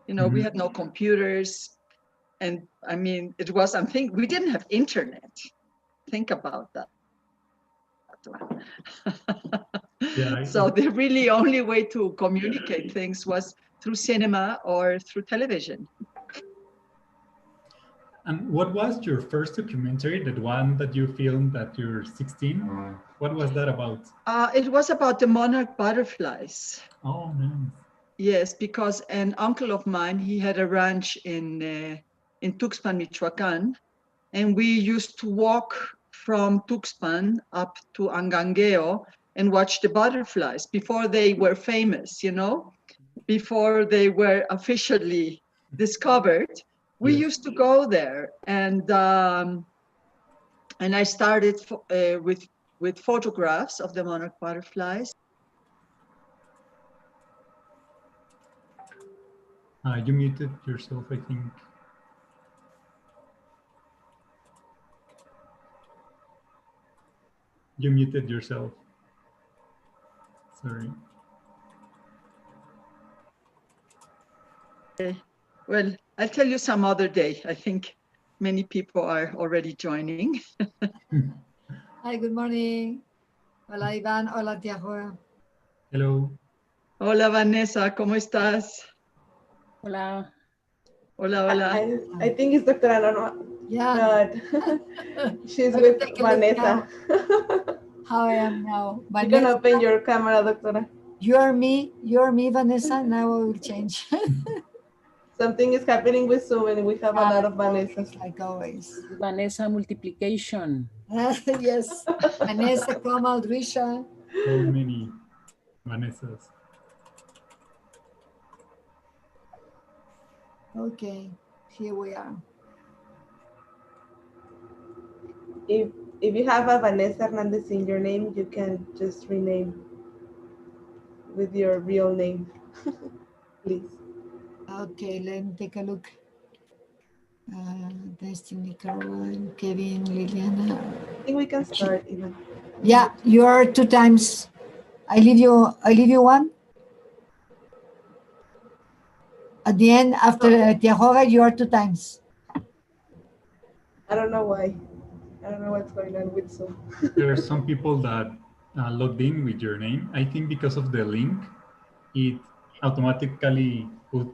You know, we had no computers. And I mean, it was, we didn't have internet. Think about that one. Yeah, so the really only way to communicate things was through cinema or through television. And what was your first documentary, the one that you filmed at you're 16? What was that about? It was about the monarch butterflies. Oh, nice. Yes, because an uncle of mine, he had a ranch in Tuxpan, Michoacan, and we used to walk from Tuxpan up to Angangueo and watch the butterflies before they were famous, you know, before they were officially discovered. We used to go there, and I started with photographs of the monarch butterflies. You muted yourself, I think. You muted yourself. Sorry. Well, I'll tell you some other day. I think many people are already joining. Hi, good morning. Hola, Iván. Hola, Tia Joa. Hello. Hola, Vanessa. ¿Cómo estás? Hola. Hola, hola. I think it's Dr. Anna. Yeah. She's with Vanessa. How I am now. Vanessa, you can open your camera, Doctora. You're me, Vanessa. Now I will change. Something is happening with Zoom and we have a lot of Vanessas. Like always. Vanessa multiplication. Yes. Vanessa, Kamal, Risha. So many Vanessas. Okay, here we are. If you have a Vanessa Hernandez in your name, you can just rename with your real name, please. Okay, let me take a look. Destiny, Caroline, Kevin, Liliana. I think we can start even. Yeah, you are 2 times. I leave you one. At the end, after Tiahoga, you are 2 times. I don't know why. I don't know what's going on with Zoom. There are some people that logged in with your name. I think because of the link, it automatically put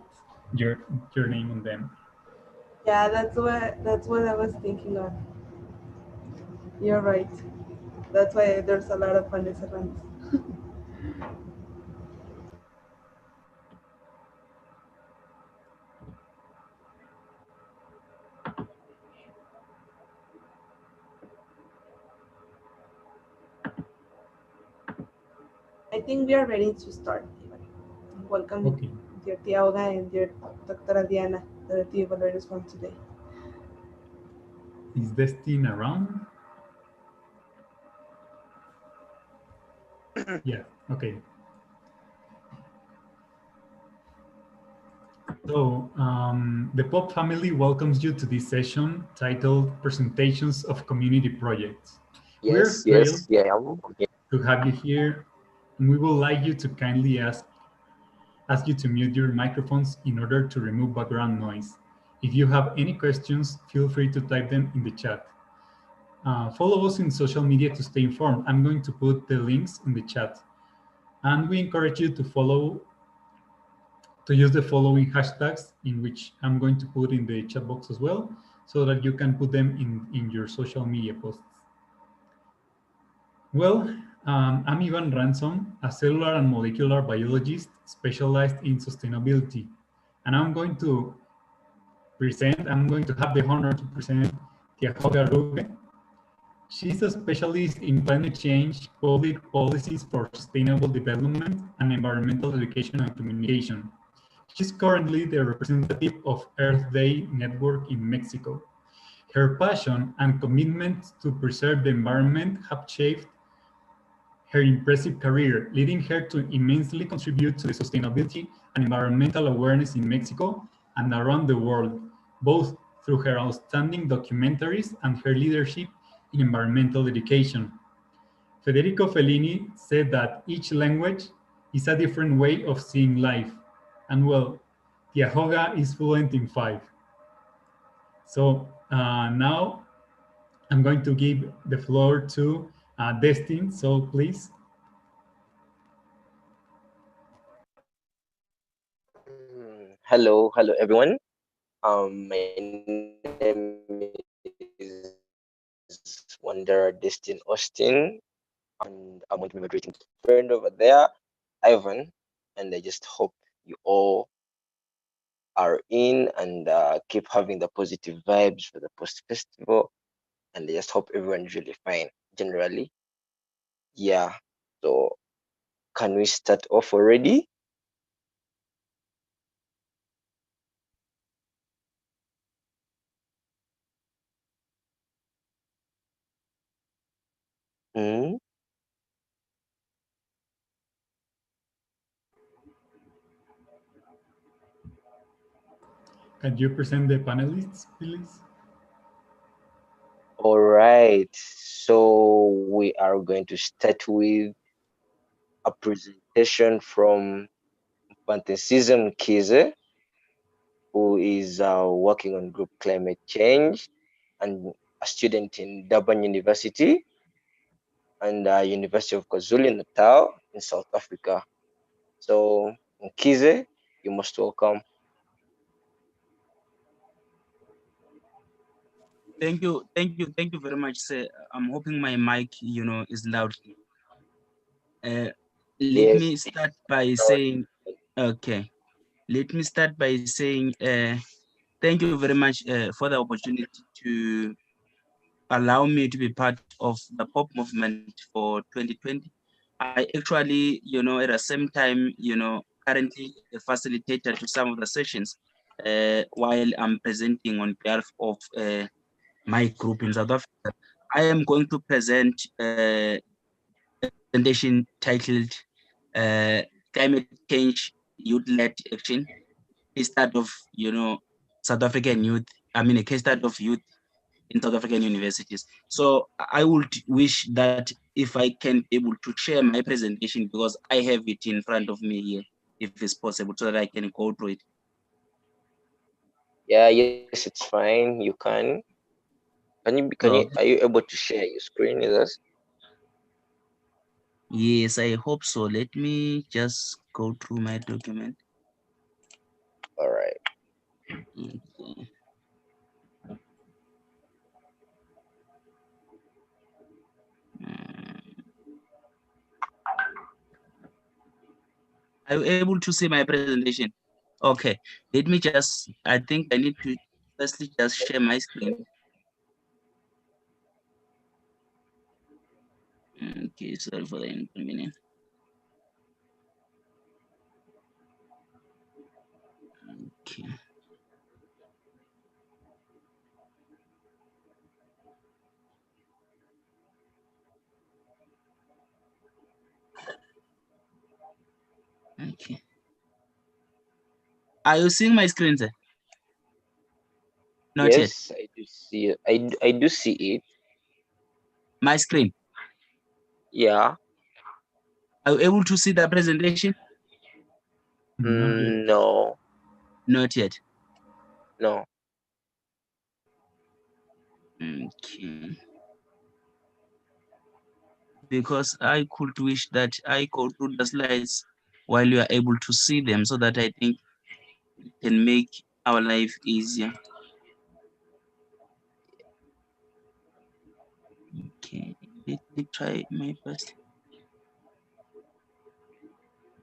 your name on them. Yeah, that's what I was thinking of. You're right. That's why there's a lot of Vanessa runs. I think we are ready to start. Welcome, dear Tia Olga and dear Dr. Diana, the tea evaluators from today. Is Destiny around? Yeah, okay. So, the POP family welcomes you to this session titled Presentations of Community Projects. Yes, We're thrilled to have you here, and we would like you to kindly ask you to mute your microphones in order to remove background noise. If you have any questions, feel free to type them in the chat. Follow us in social media to stay informed. I'm going to put the links in the chat. And we encourage you to use the following hashtags, in which I'm going to put in the chat box as well, so that you can put them in your social media posts. Well, I'm Ivan Ransom, a cellular and molecular biologist specialized in sustainability. And I'm going to have the honor to present Tiahoga Ruge. She's a specialist in climate change, public policies for sustainable development, and environmental education and communication. She's currently the representative of Earth Day Network in Mexico. Her passion and commitment to preserve the environment have shaped her impressive career, leading her to immensely contribute to the sustainability and environmental awareness in Mexico and around the world, both through her outstanding documentaries and her leadership in environmental education. Federico Fellini said that each language is a different way of seeing life. And well, Tiahoga is fluent in 5. So now I'm going to give the floor to Destin. So please. Hello, everyone. My name is Wonder Destin Austin, and I'm going to be moderating friend over there, Ivan. And I just hope you all are in and keep having the positive vibes for the post festival. And I just hope everyone's really fine generally. Yeah. So can we start off already? Hmm? Can you present the panelists, please? All right. So we are going to start with a presentation from Pantheism Kize, who is working on group climate change and a student in Durban University and University of KwaZulu-Natal in South Africa. So Kize, you most welcome. Thank you very much, sir. I'm hoping my mic, is loud. Let Yes. me start by saying, okay. Let me start by saying, thank you very much for the opportunity to allow me to be part of the POP movement for 2020. I actually, at the same time, currently a facilitator to some of the sessions while I'm presenting on behalf of my group in South Africa. I am going to present a presentation titled Climate Change Youth-Led Action, case study of, South African youth, a case study of youth in South African universities. So I would wish that if I can be able to share my presentation, because I have it in front of me here, if it's possible, so that I can go through it. Yeah, yes, it's fine. You can. Are you able to share your screen with us? Yes, I hope so. Let me just go through my document. All right. Okay. Are you able to see my presentation? Okay, let me just, I think I need to firstly just share my screen. Okay, sorry for the inconvenience. Okay. Okay. Are you seeing my screen, sir? Not yet. Yes, I do see it. I do see it. My screen. Yeah. Are you able to see the presentation? No. Not yet. No. Okay. Because I could wish that I go through the slides while you are able to see them, so that I think it can make our life easier. Okay, let me try my best.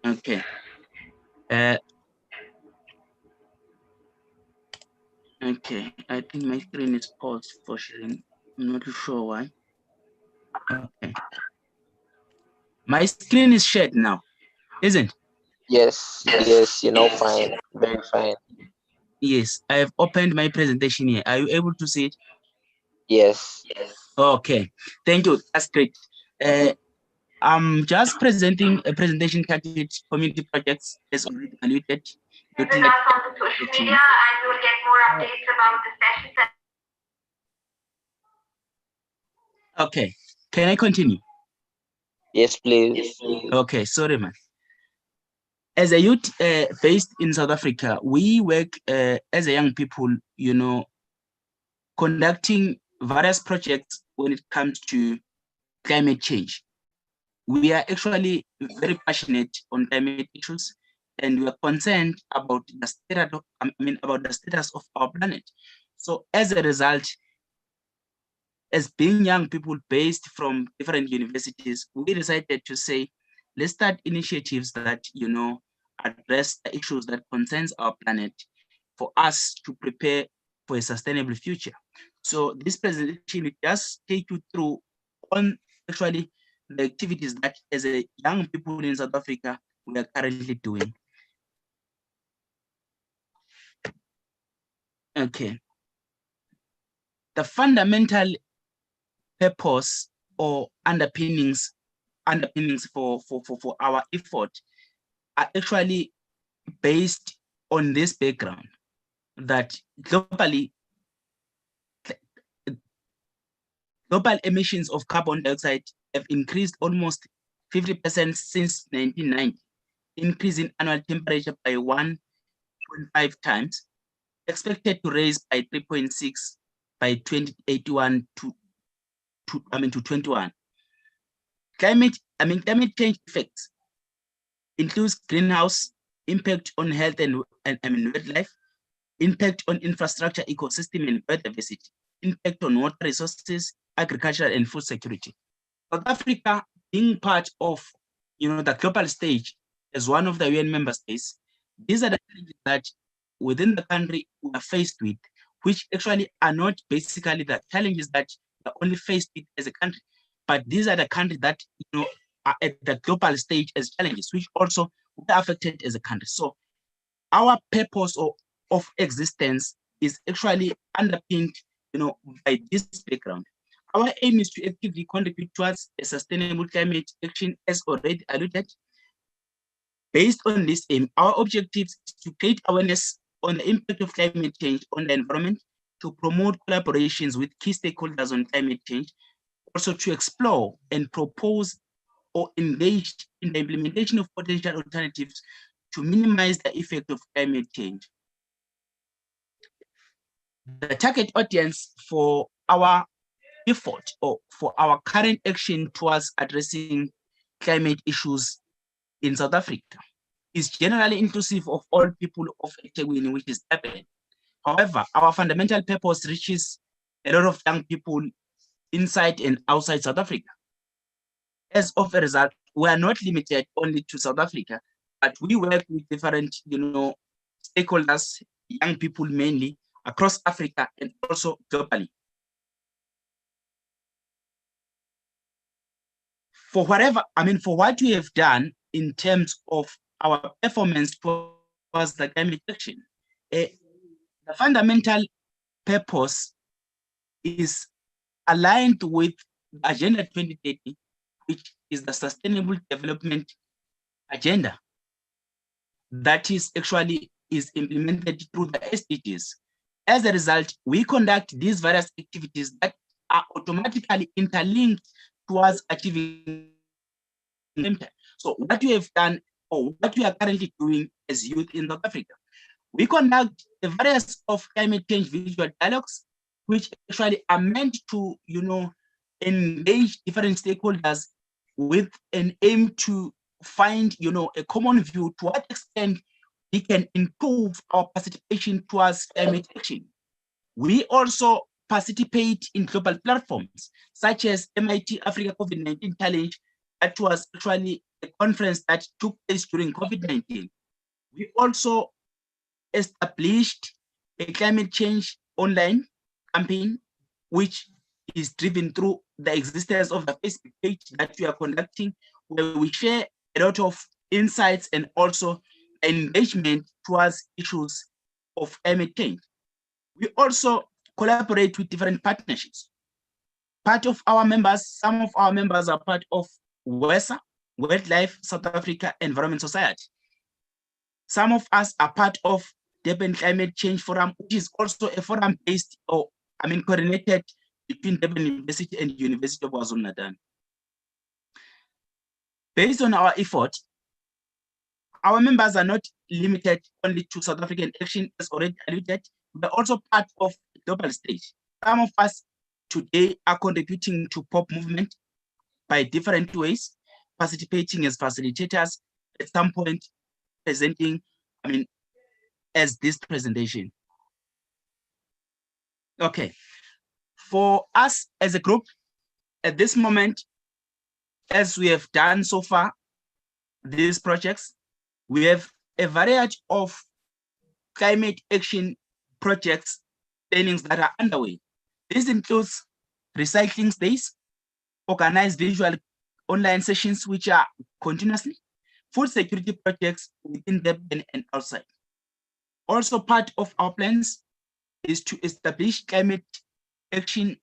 Okay. Okay, I think my screen is paused for sharing. I'm not sure why. Okay. My screen is shared now, isn't? Yes, fine. Very fine. Yes, I have opened my presentation here. Are you able to see it? Yes. Okay, thank you. That's great. I'm just presenting a presentation titled Community Projects as already alluded. Visit us on the social media and you will get more updates about the sessions. Okay, can I continue? Yes, please. Okay, sorry, man. as a youth based in South Africa, we work as a young people, you know, conducting various projects when it comes to climate change. We are actually very passionate on climate issues, and we are concerned about the status of, about the status of our planet. So as a result, as being young people based from different universities, we decided to say, let's start initiatives that, you know, address the issues that concerns our planet for us to prepare for a sustainable future. So this presentation will just take you through on actually the activities that as a young people in South Africa, we are currently doing. Okay. The fundamental purpose or underpinnings for our effort are actually based on this background that globally global emissions of carbon dioxide have increased almost 50% since 1990, increasing annual temperature by 1.5 times, expected to rise by 3.6 by 2081 to 21. Climate change effects includes greenhouse, impact on health and wildlife, impact on infrastructure, ecosystem and biodiversity, impact on water resources, agriculture and food security. South Africa, being part of, you know, the global stage as one of the UN member states, these are the challenges that within the country we are faced with, which actually are not basically the challenges that are only faced with as a country, but these are the countries that, you know, are at the global stage as challenges, which also are affected as a country. So our purpose of existence is actually underpinned, you know, by this background. Our aim is to actively contribute towards a sustainable climate action, as already alluded. Based on this aim, our objective is to create awareness on the impact of climate change on the environment, to promote collaborations with key stakeholders on climate change, also to explore and propose or engage in the implementation of potential alternatives to minimize the effect of climate change. The target audience for our effort or for our current action towards addressing climate issues in South Africa is generally inclusive of all people of eThekwini, which is Durban. However, our fundamental purpose reaches a lot of young people inside and outside South Africa. As of a result, we are not limited only to South Africa, but we work with different, you know, stakeholders, young people mainly across Africa and also globally. For what we have done in terms of our performance towards the climate action, the fundamental purpose is aligned with Agenda 2030, which is the Sustainable Development Agenda that is actually implemented through the SDGs. As a result, we conduct these various activities that are automatically interlinked towards achieving impact. So what we have done, or what we are currently doing as youth in South Africa, we conduct the various of climate change visual dialogues, which actually are meant to, you know, engage different stakeholders with an aim to find, you know, a common view to what extent we can improve our participation towards climate action. We also participate in global platforms such as MIT Africa COVID-19 Challenge, that was actually a conference that took place during COVID-19. We also established a climate change online campaign, which is driven through the existence of the Facebook page that we are conducting, where we share a lot of insights and also engagement towards issues of climate change. We also collaborate with different partnerships. Part of our members, some of our members are part of WESA, Wildlife South Africa Environment Society. Some of us are part of Durban Climate Change Forum, which is also a forum based or coordinated between Durban University and University of KwaZulu-Natal. Based on our effort, our members are not limited only to South African action, as already alluded. We're also part of the global stage. Some of us today are contributing to POP movement by different ways, participating as facilitators, at some point presenting, as this presentation. Okay, for us as a group, at this moment, as we have done so far, these projects, we have a variety of climate action projects, plannings that are underway. This includes recycling days, organized visual online sessions, which are continuously, food security projects within Durban and outside. Also part of our plans is to establish climate action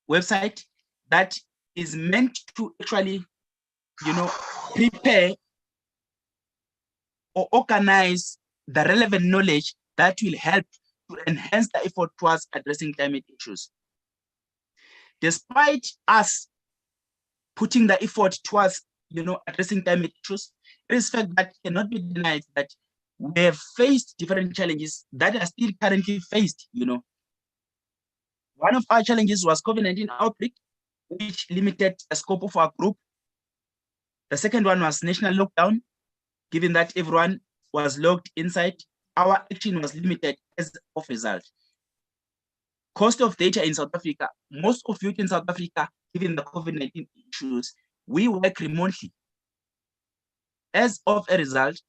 website that is meant to actually, prepare or organize the relevant knowledge that will help to enhance the effort towards addressing climate issues. Despite us putting the effort towards, addressing climate issues, it is fact that cannot be denied that we have faced different challenges that are still currently faced. One of our challenges was COVID-19 outbreak, which limited the scope of our group. The second one was national lockdown. Given that everyone was locked inside, our action was limited as a result. Cost of data in South Africa, most of you in South Africa, given the COVID-19 issues, we work remotely. As of a result,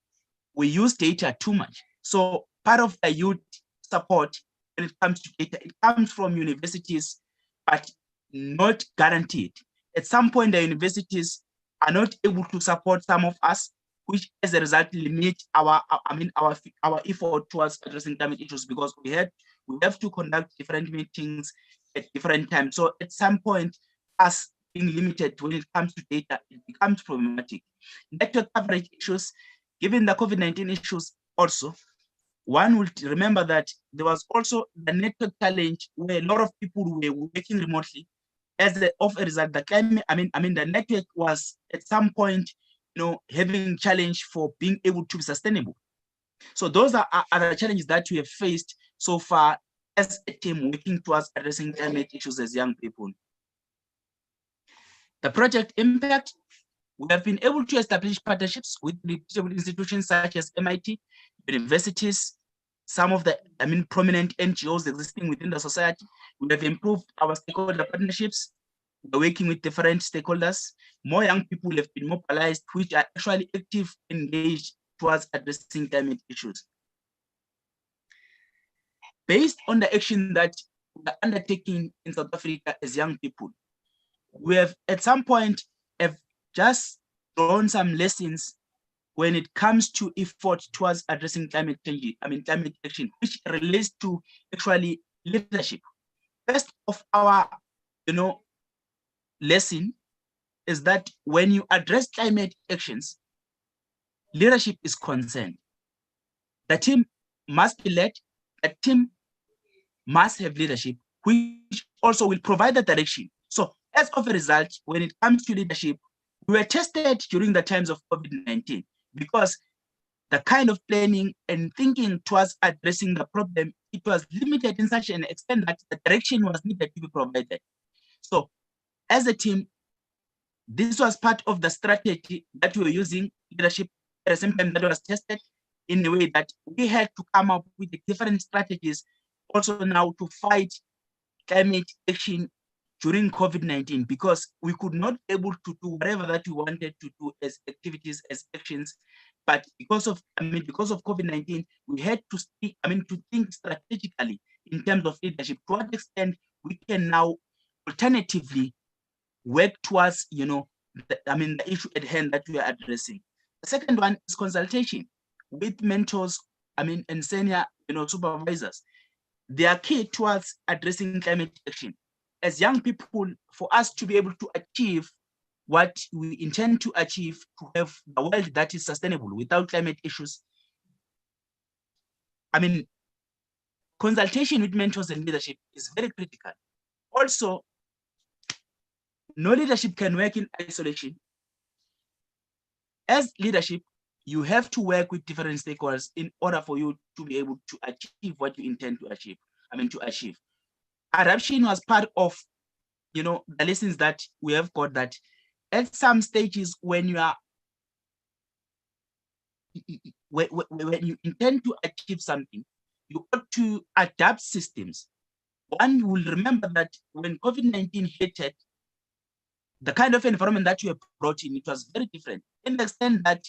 we use data too much. So part of the youth support when it comes to data, it comes from universities, but not guaranteed. At some point, the universities are not able to support some of us, which as a result limit our effort towards addressing climate issues, because we have to conduct different meetings at different times. So at some point, us being limited when it comes to data, it becomes problematic. Network coverage issues, given the COVID-19 issues also, one would remember that there was also the network challenge where a lot of people were working remotely. As of a result, the climate, the network was at some point, having challenge for being able to be sustainable. So those are the challenges that we have faced so far as a team working towards addressing climate issues as young people. The project impact, we have been able to establish partnerships with reputable institutions such as MIT, universities, some of the prominent NGOs existing within the society. We have improved our stakeholder partnerships. We're working with different stakeholders. More young people have been mobilized, which are actually active, engaged towards addressing climate issues. Based on the action that we're undertaking in South Africa as young people, we have at some point have just drawn some lessons when it comes to effort towards addressing climate change, climate action, which relates to actually leadership. First of our, lesson is that when you address climate actions, leadership is concerned. The team must be led, the team must have leadership, which also will provide the direction. So as of a result, when it comes to leadership, we were tested during the times of COVID-19 because the kind of planning and thinking towards addressing the problem, it was limited in such an extent that the direction was needed to be provided. So as a team, this was part of the strategy that we were using, leadership, at the same time that was tested in a way that we had to come up with different strategies also now to fight climate action during COVID-19, because we could not be able to do whatever that we wanted to do as activities, as actions. But because of COVID-19, we had to speak, to think strategically in terms of leadership. To what extent we can now alternatively work towards, the issue at hand that we are addressing. The second one is consultation with mentors, and senior, supervisors. They are key towards addressing climate action. As young people, for us to be able to achieve what we intend to achieve, to have a world that is sustainable without climate issues, consultation with mentors and leadership is very critical. Also, no leadership can work in isolation. As leadership, you have to work with different stakeholders in order for you to be able to achieve what you intend to achieve. To achieve. Adaptation was part of, the lessons that we have got, that at some stages when you are when you intend to achieve something, you ought to adapt systems. One will remember that when COVID-19 hit, the kind of environment that you have brought in, it was very different, in the extent that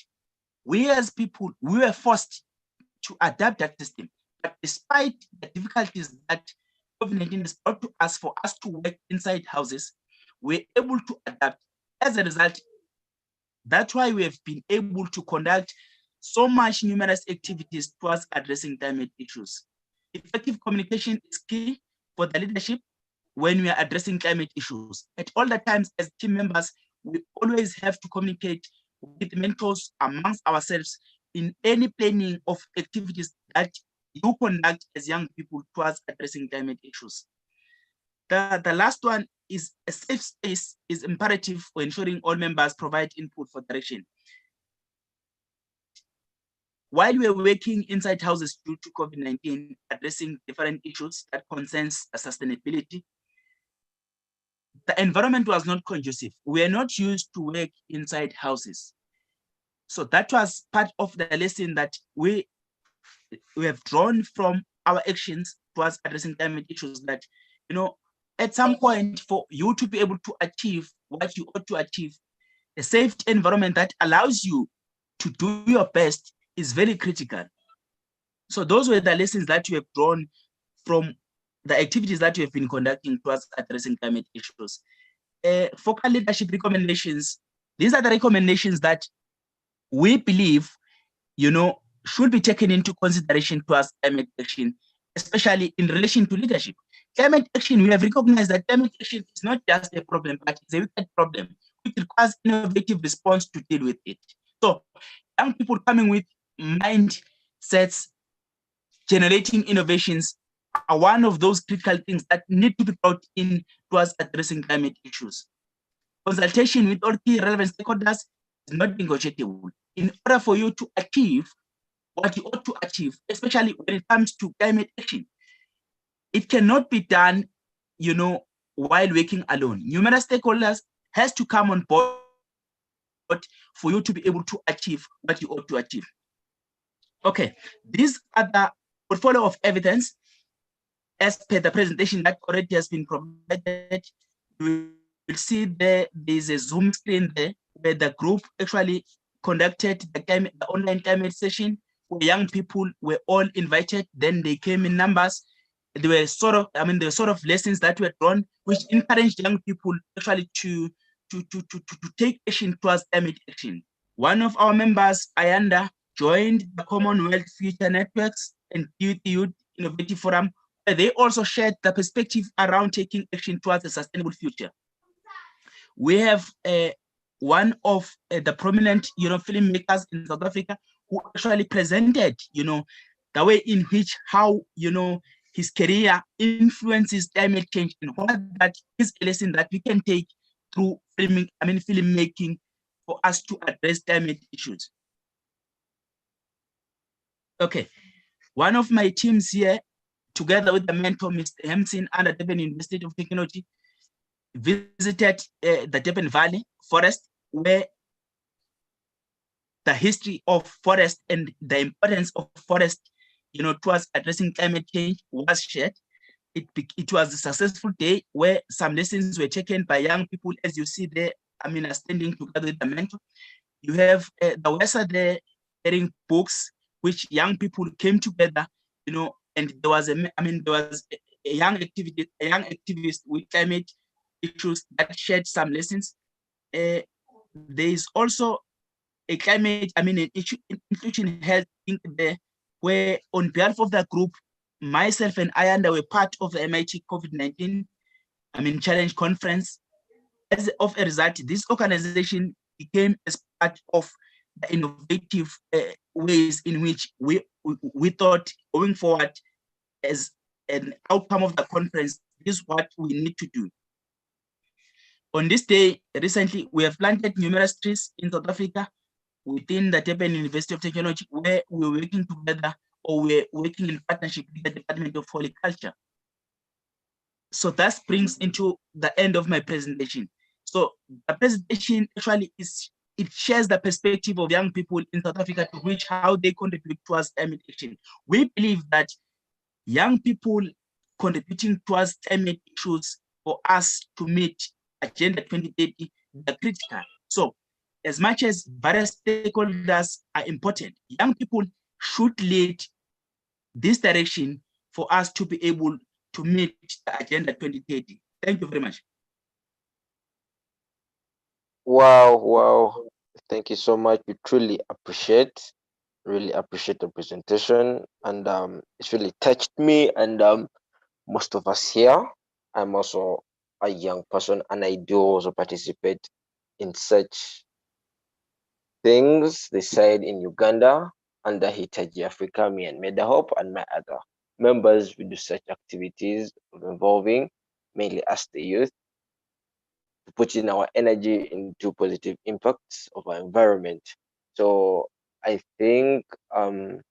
we as people, we were forced to adapt that system. But despite the difficulties that COVID-19 has brought to us for us to work inside houses, we're able to adapt. As a result, that's why we have been able to conduct so much numerous activities towards addressing climate issues. Effective communication is key for the leadership when we are addressing climate issues. At all the times as team members, we always have to communicate with mentors amongst ourselves in any planning of activities that you conduct as young people towards addressing climate issues. The last one is a safe space is imperative for ensuring all members provide input for direction. While we're working inside houses due to COVID-19, addressing different issues that concerns sustainability, the environment was not conducive. We are not used to work inside houses. So that was part of the lesson that we have drawn from our actions towards addressing climate issues, that, at some point, for you to be able to achieve what you ought to achieve, a safe environment that allows you to do your best is very critical. So those were the lessons that we have drawn from the activities that we have been conducting towards addressing climate issues. Focal leadership recommendations. These are the recommendations that we believe, should be taken into consideration towards climate action, especially in relation to leadership. Climate action, we have recognized that climate action is not just a problem, but it's a wicked problem, which requires innovative response to deal with it. So young people coming with mindsets, generating innovations are one of those critical things that need to be brought in towards addressing climate issues. Consultation with all key relevant stakeholders is not negotiable. In order for you to achieve what you ought to achieve, especially when it comes to climate action, it cannot be done, while working alone. Numerous stakeholders has to come on board for you to be able to achieve what you ought to achieve. Okay, these are the portfolio of evidence as per the presentation that already has been provided. You will see there's a Zoom screen there where the group actually conducted the online climate session, where young people were all invited. Then they came in numbers. There were sort of lessons that were drawn, which encouraged young people actually to take action towards climate action. One of our members, Ayanda, joined the Commonwealth Future Networks and Youth Innovative Forum, where they also shared the perspective around taking action towards a sustainable future. We have one of the prominent, filmmakers in South Africa who actually presented, the way in which how, his career influences climate change, and what that is a lesson that we can take through filmmaking for us to address climate issues. Okay, one of my teams here, together with the mentor, Mr. Hemsin, under Durban University of Technology, visited the Durban Valley Forest, where the history of forest and the importance of forest, towards addressing climate change was shared. It was a successful day where some lessons were taken by young people, as you see there, standing together with the mentor. You have the Wesa there sharing books, which young people came together, and there was a young activist with climate issues that shared some lessons. There is also a climate, an inclusion health thing there, where on behalf of the group, myself and Ayanda were part of the MIT COVID-19 Challenge Conference. As of a result, this organization became as part of the innovative ways in which we thought going forward as an outcome of the conference, this is what we need to do. On this day, recently, we have planted numerous trees in South Africa within the Durban University of Technology, where we're working together or we're working in partnership with the Department of Horticulture. So that brings into the end of my presentation. So the presentation actually it shares the perspective of young people in South Africa to which how they contribute towards climate action. We believe that young people contributing towards climate issues for us to meet Agenda 2030 are critical. So as much as various stakeholders are important, young people should lead this direction for us to be able to meet the Agenda 2030. Thank you very much. Wow, wow. Thank you so much. We truly really appreciate the presentation, and it's really touched me and most of us here. I'm also a young person, and I do also participate in such things. They said in Uganda under Hitachi Africa, me and Medahope and my other members, we do such activities involving mainly us the youth, to put in our energy into positive impacts of our environment. So I think I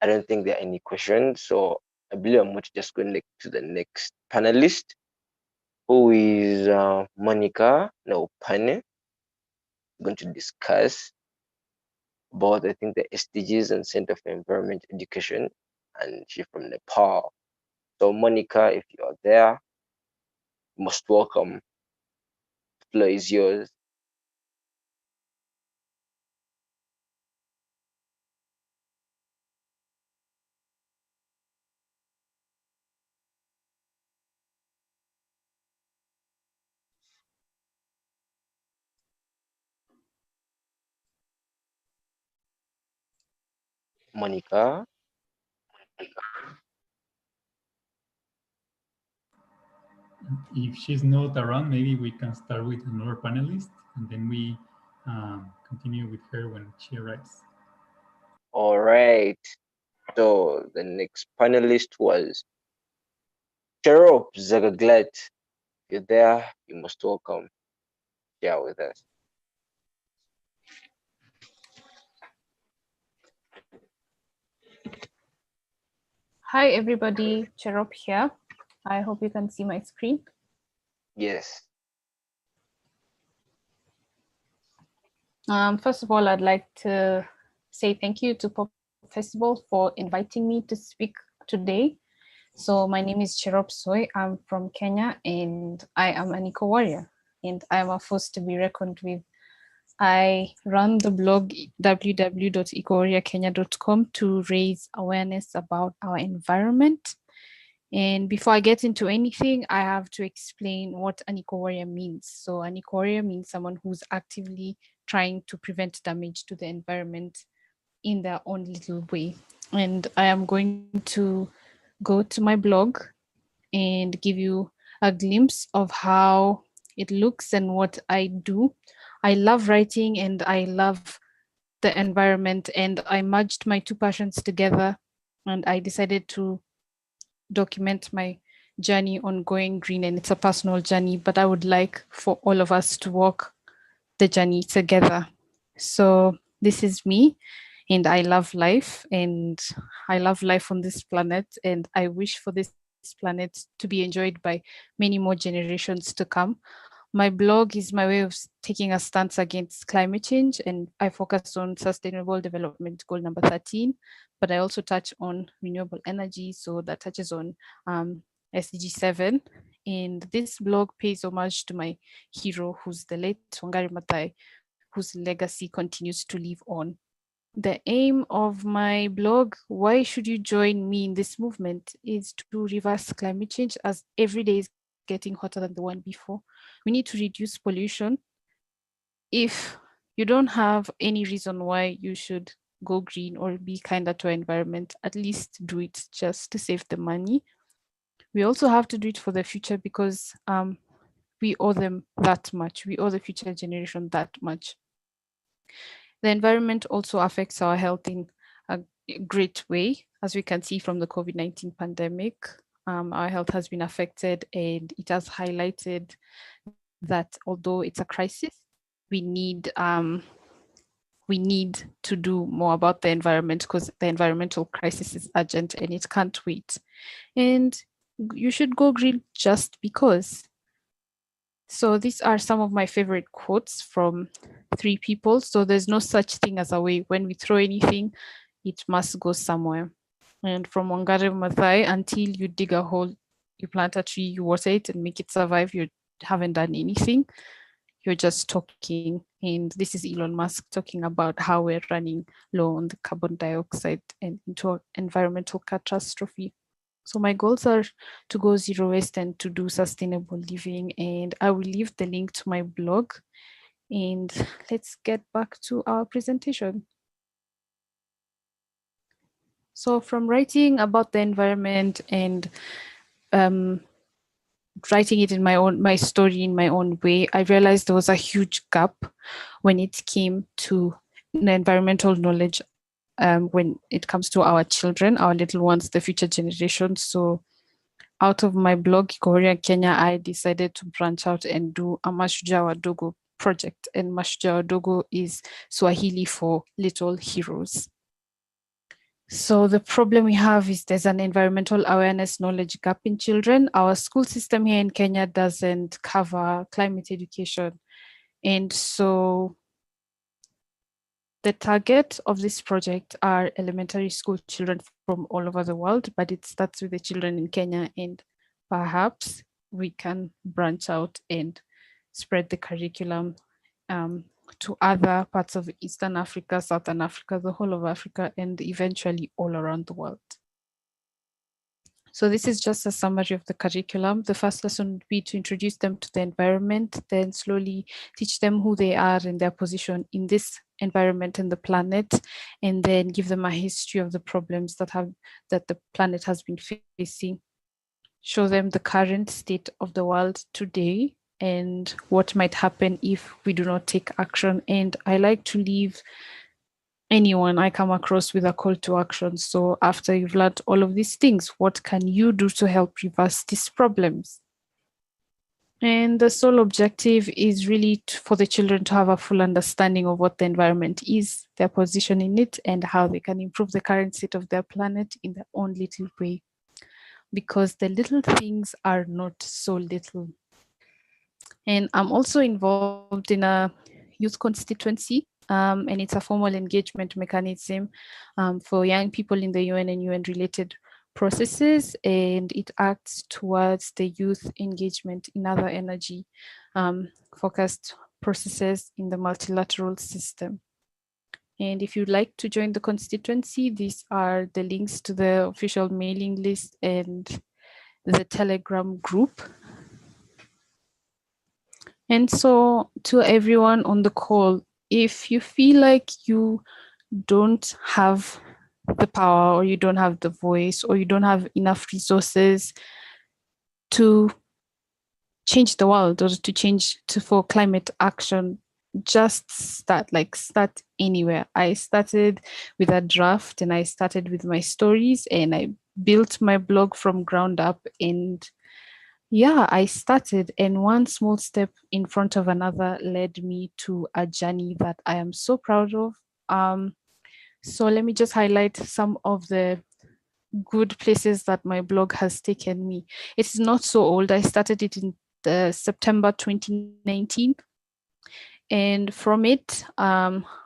don't think there are any questions. So I believe I'm just going to the next panelist, who is Monica Naupane, going to discuss about, I think, the SDGs and Center for Environment Education, and she's from Nepal. So Monica, if you are there, most welcome. The floor is yours. Monica. If she's not around, maybe we can start with another panelist, and then we continue with her when she arrives. All right. So the next panelist was Cherop Zagaglet. If you're there, you most welcome. Share with us. Hi, everybody. Cherop here. I hope you can see my screen. Yes. First of all, I'd like to say thank you to Pop Festival for inviting me to speak today. So my name is Cherop Soy. I'm from Kenya, and I am an eco warrior, and I am a force to be reckoned with. I run the blog www.ecowarriorkenya.com to raise awareness about our environment. And before I get into anything, I have to explain what an eco warrior means. So an eco warrior means someone who's actively trying to prevent damage to the environment in their own little way. And I am going to go to my blog and give you a glimpse of how it looks and what I do. I love writing and I love the environment, and I merged my two passions together, and I decided to document my journey on going green. And it's a personal journey, but I would like for all of us to walk the journey together. So this is me, and I love life, and I love life on this planet, and I wish for this planet to be enjoyed by many more generations to come. My blog is my way of taking a stance against climate change, and I focus on Sustainable Development Goal number 13, but I also touch on renewable energy, so that touches on SDG 7. And this blog pays homage to my hero, who's the late Wangari Maathai, whose legacy continues to live on. The aim of my blog, why should you join me in this movement, is to reverse climate change, as every day is getting hotter than the one before. We need to reduce pollution. If you don't have any reason why you should go green or be kinder to our environment, at least do it just to save the money. We also have to do it for the future, because we owe them that much. We owe the future generation that much. The environment also affects our health in a great way. As we can see from the COVID-19 pandemic, our health has been affected, and it has highlighted that although it's a crisis, we need we need to do more about the environment because the environmental crisis is urgent and it can't wait. And you should go green just because. So these are some of my favorite quotes from 3 people. So there's no such thing as a way. When we throw anything, it must go somewhere. And from Wangari Maathai, until you dig a hole, you plant a tree, you water it and make it survive, you haven't done anything. You're just talking. And this is Elon Musk talking about how we're running low on the carbon dioxide and into environmental catastrophe. So my goals are to go zero waste and to do sustainable living. And I will leave the link to my blog. And let's get back to our presentation. So from writing about the environment and writing it in my story in my own way, I realized there was a huge gap when it came to the environmental knowledge when it comes to our children, our little ones, the future generations. So out of my blog, Korea Kenya, I decided to branch out and do a Mashujaa Wadogo project. And Mashujaa Wadogo is Swahili for little heroes. So the problem we have is there's an environmental awareness knowledge gap in children. Our school system here in Kenya doesn't cover climate education. And so the target of this project are elementary school children from all over the world, but it starts with the children in Kenya, and perhaps we can branch out and spread the curriculum to other parts of Eastern Africa, Southern Africa, the whole of Africa, and eventually all around the world. So this is just a summary of the curriculum. The first lesson would be to introduce them to the environment, then slowly teach them who they are and their position in this environment and the planet, and then give them a history of the problems that the planet has been facing. Show them the current state of the world today and what might happen if we do not take action. And I like to leave anyone I come across with a call to action. So after you've learned all of these things, what can you do to help reverse these problems? And the sole objective is really for the children to have a full understanding of what the environment is, their position in it, and how they can improve the current state of their planet in their own little way. Because the little things are not so little. And I'm also involved in a youth constituency, and it's a formal engagement mechanism for young people in the UN and UN related processes, and it acts towards the youth engagement in other energy focused processes in the multilateral system. And if you'd like to join the constituency, these are the links to the official mailing list and the Telegram group. And so to everyone on the call, if you feel like you don't have the power or you don't have the voice or you don't have enough resources to change the world or for climate action, just start anywhere. I started with a draft and I started with my stories and I built my blog from ground up, and yeah, I started, and one small step in front of another led me to a journey that I am so proud of. So let me just highlight some of the good places that my blog has taken me. It's not so old. I started it in September 2019. And from it,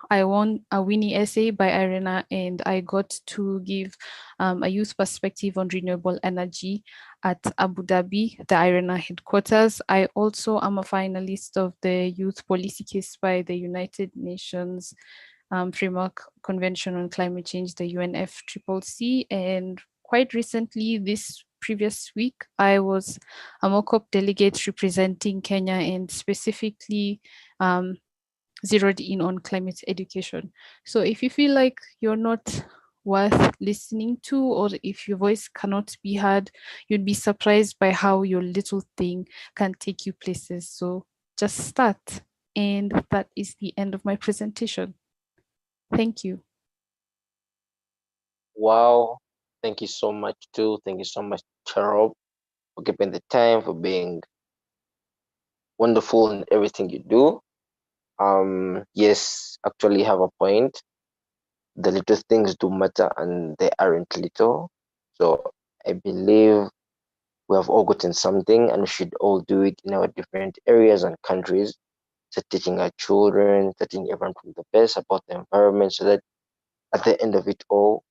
I won a Winnie essay by Irena, and I got to give a youth perspective on renewable energy at Abu Dhabi, the Irena headquarters. I also am a finalist of the Youth Policy Case by the United Nations Framework Convention on Climate Change, the UNFCCC. And quite recently, this previous week, I was a MOCOP delegate representing Kenya and specifically zeroed in on climate education. So if you feel like you're not worth listening to, or if your voice cannot be heard, you'd be surprised by how your little thing can take you places. So just start. And that is the end of my presentation. Thank you. Wow. Thank you so much too. Thank you so much, Cheryl, for giving the time, for being wonderful in everything you do. Yes, actually have a point. The little things do matter and they aren't little. So I believe we have all gotten something and we should all do it in our different areas and countries. So teaching our children, teaching everyone from the best about the environment so that at the end of it all,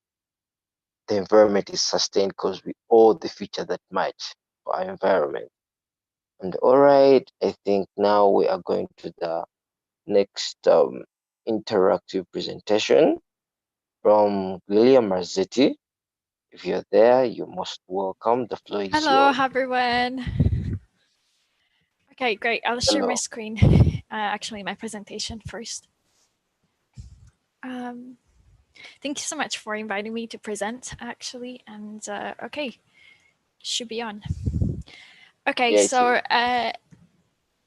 the environment is sustained because we owe the future that much for our environment. And all right, I think now we are going to the next interactive presentation from Lilia Marzetti. If you're there, you're most welcome. The floor is Hello, yours. everyone. Okay, great. I'll share my Hello. screen. Actually, my presentation first. Thank you so much for inviting me to present, actually. And okay, should be on. Okay, Yeah, so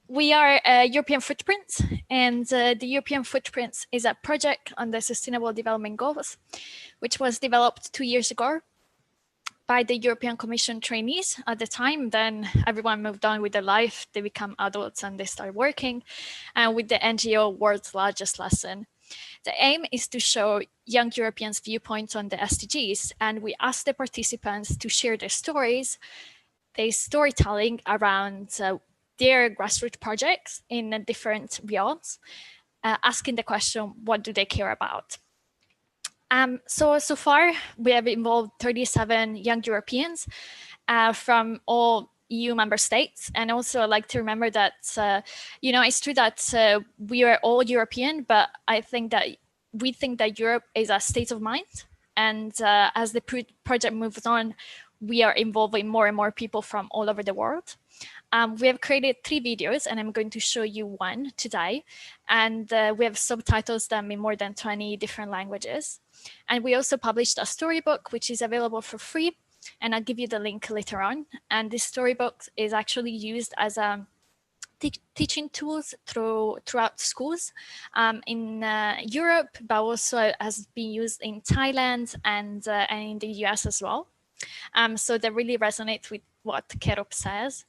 we are European Footprints, and the European Footprints is a project on the Sustainable Development Goals, which was developed 2 years ago by the European Commission trainees at the time. Then everyone moved on with their life, they become adults and they start working, and with the NGO World's Largest Lesson. The aim is to show young Europeans' viewpoints on the SDGs, and we ask the participants to share their stories, their storytelling around their grassroots projects in different realms, asking the question, what do they care about? So far, we have involved 37 young Europeans from all EU member states. And also I'd like to remember that, it's true that we are all European, but I think that we think that Europe is a state of mind. And as the project moves on, we are involving more and more people from all over the world. We have created 3 videos, and I'm going to show you one today. And we have subtitles them in more than 20 different languages. And we also published a storybook, which is available for free. And I'll give you the link later on. And this storybook is actually used as a teaching tools throughout schools in Europe, but also has been used in Thailand and in the US as well. So they really resonate with what Kerup says.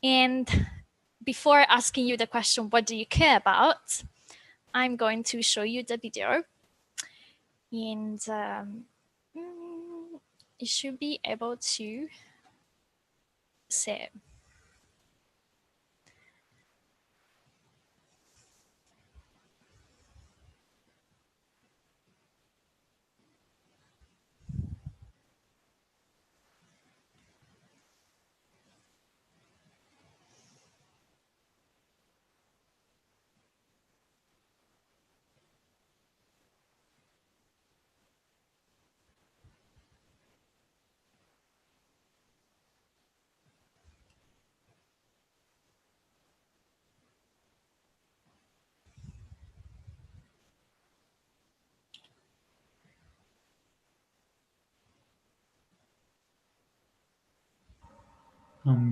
And before asking you the question, what do you care about? I'm going to show you the video. And you should be able to see it.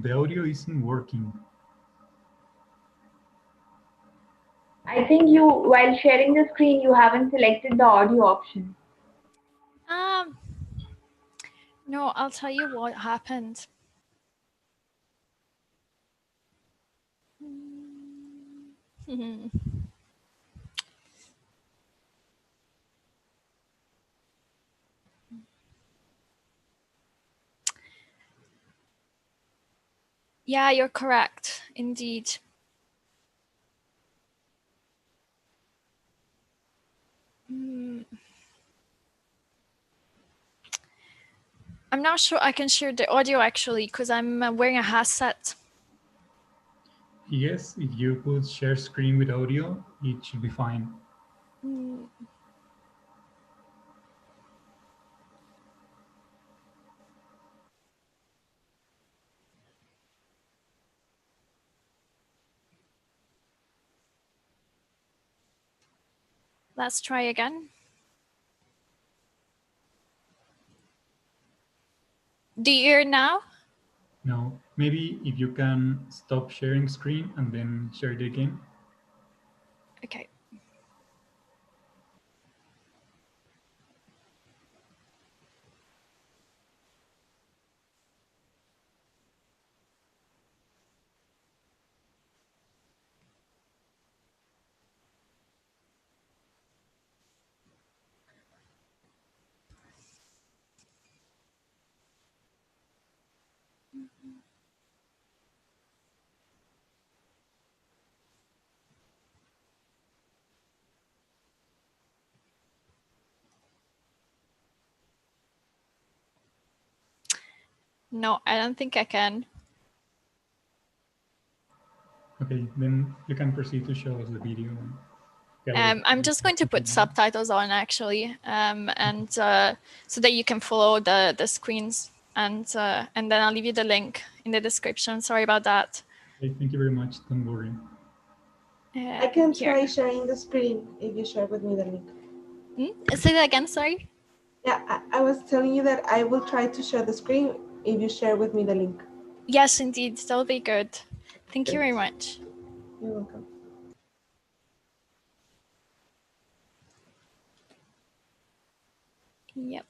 The audio isn't working. I think while sharing the screen, you haven't selected the audio option. No, I'll tell you what happened. Yeah, you're correct, indeed. I'm not sure I can share the audio actually, because I'm wearing a headset. Yes, if you could share screen with audio, it should be fine. Let's try again. Do you hear now? No, maybe if you can stop sharing screen and then share it again. Okay. No, I don't think I can. Okay, then you can proceed to show us the video. I'm just going to put subtitles on actually, and so that you can follow the screens, and then I'll leave you the link in the description. Sorry about that. Okay, thank you very much. Don't worry. I can try sharing the screen if you share with me the link. Say that again, sorry. Yeah, I was telling you that I will try to share the screen if you share with me the link. Yes, indeed, that'll be good. Thank you very much. You're welcome. Yep.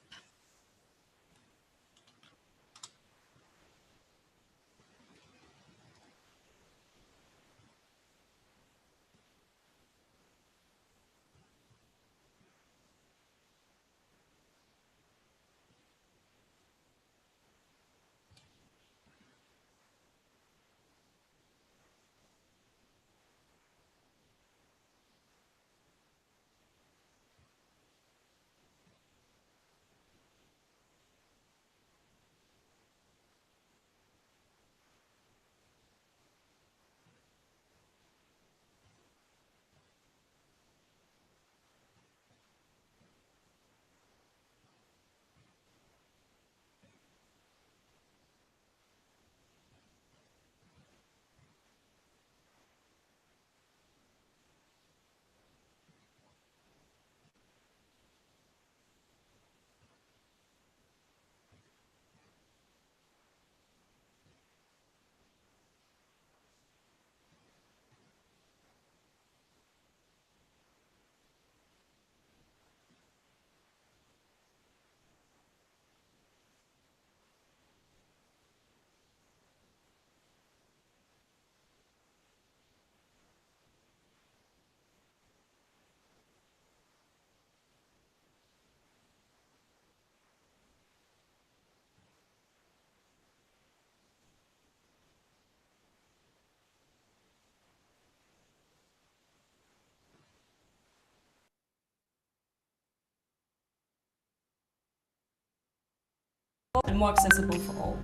And more accessible for all.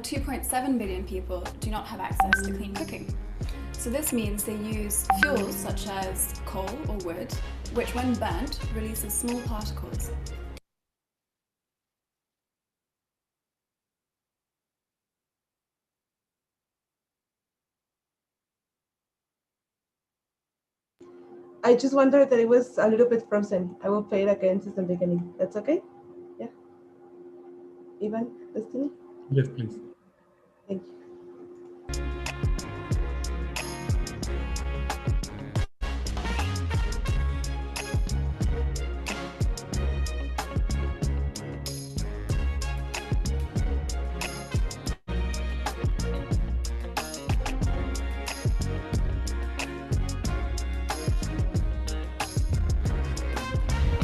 2.7 billion people do not have access to clean cooking. So this means they use fuels such as coal or wood, which when burnt releases small particles. I just wondered that it was a little bit frozen. I will play it again since the beginning. That's okay? Yeah. Ivan, Destiny? Yes, please. Thank you.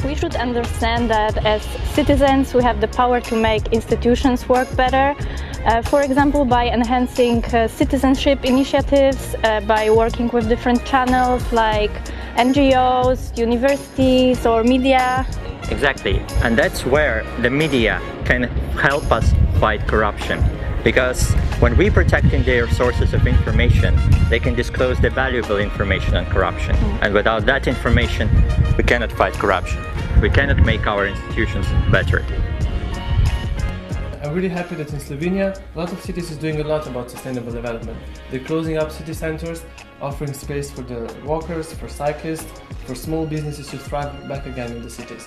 We should understand that as citizens we have the power to make institutions work better. For example, by enhancing citizenship initiatives, by working with different channels like NGOs, universities or media. Exactly, and that's where the media can help us fight corruption. Because when we protecting their sources of information, they can disclose the valuable information on corruption. And without that information, we cannot fight corruption. We cannot make our institutions better. I'm really happy that in Slovenia, a lot of cities is doing a lot about sustainable development. They're closing up city centers, offering space for the walkers, for cyclists, for small businesses to thrive back again in the cities.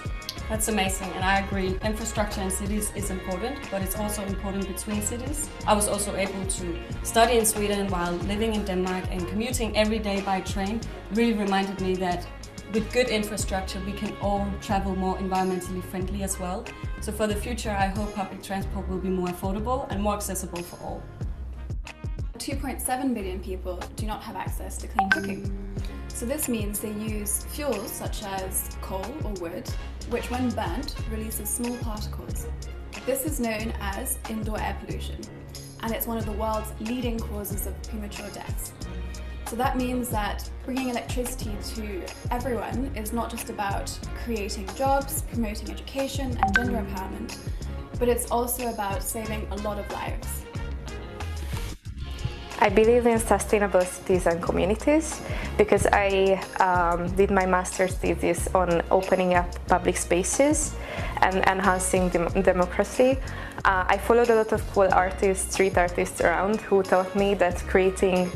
That's amazing, and I agree. Infrastructure in cities is important, but it's also important between cities. I was also able to study in Sweden while living in Denmark, and commuting every day by train really reminded me that with good infrastructure, we can all travel more environmentally friendly as well. So for the future, I hope public transport will be more affordable and more accessible for all. 2.7 billion people do not have access to clean cooking. So this means they use fuels such as coal or wood, which when burnt releases small particles. This is known as indoor air pollution, and it's one of the world's leading causes of premature deaths. So that means that bringing electricity to everyone is not just about creating jobs, promoting education and gender empowerment, but it's also about saving a lot of lives. I believe in sustainable cities and communities because I did my master's thesis on opening up public spaces and enhancing democracy. I followed a lot of cool artists, street artists around who taught me that creating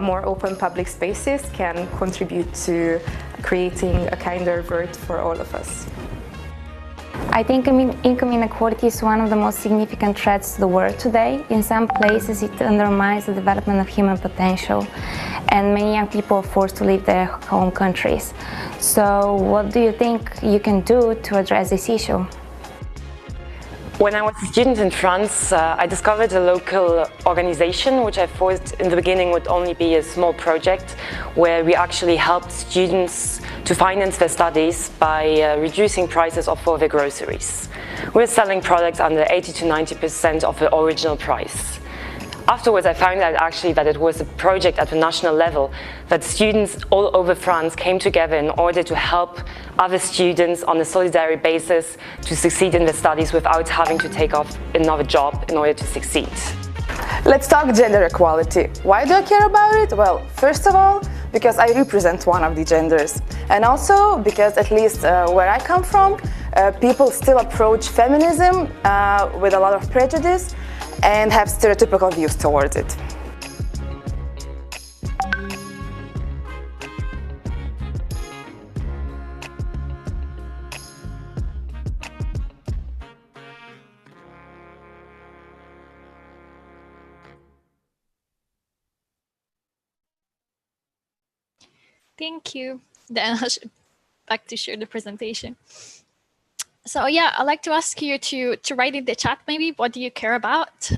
more open public spaces can contribute to creating a kinder world for all of us. I think income inequality is one of the most significant threats to the world today. In some places it undermines the development of human potential and many young people are forced to leave their home countries. So what do you think you can do to address this issue? When I was a student in France, I discovered a local organization which I thought in the beginning would only be a small project where we actually helped students to finance their studies by reducing prices of all their groceries. We're selling products under 80 to 90% of the original price. Afterwards, I found out actually that it was a project at the national level, that students all over France came together in order to help other students on a solidarity basis to succeed in their studies without having to take off another job in order to succeed. Let's talk gender equality. Why do I care about it? Well, first of all, because I represent one of the genders. And also because, at least where I come from, people still approach feminism with a lot of prejudice and have stereotypical views towards it. Thank you. Then I'll back to share the presentation. So yeah, I'd like to ask you to write in the chat maybe what do you care about.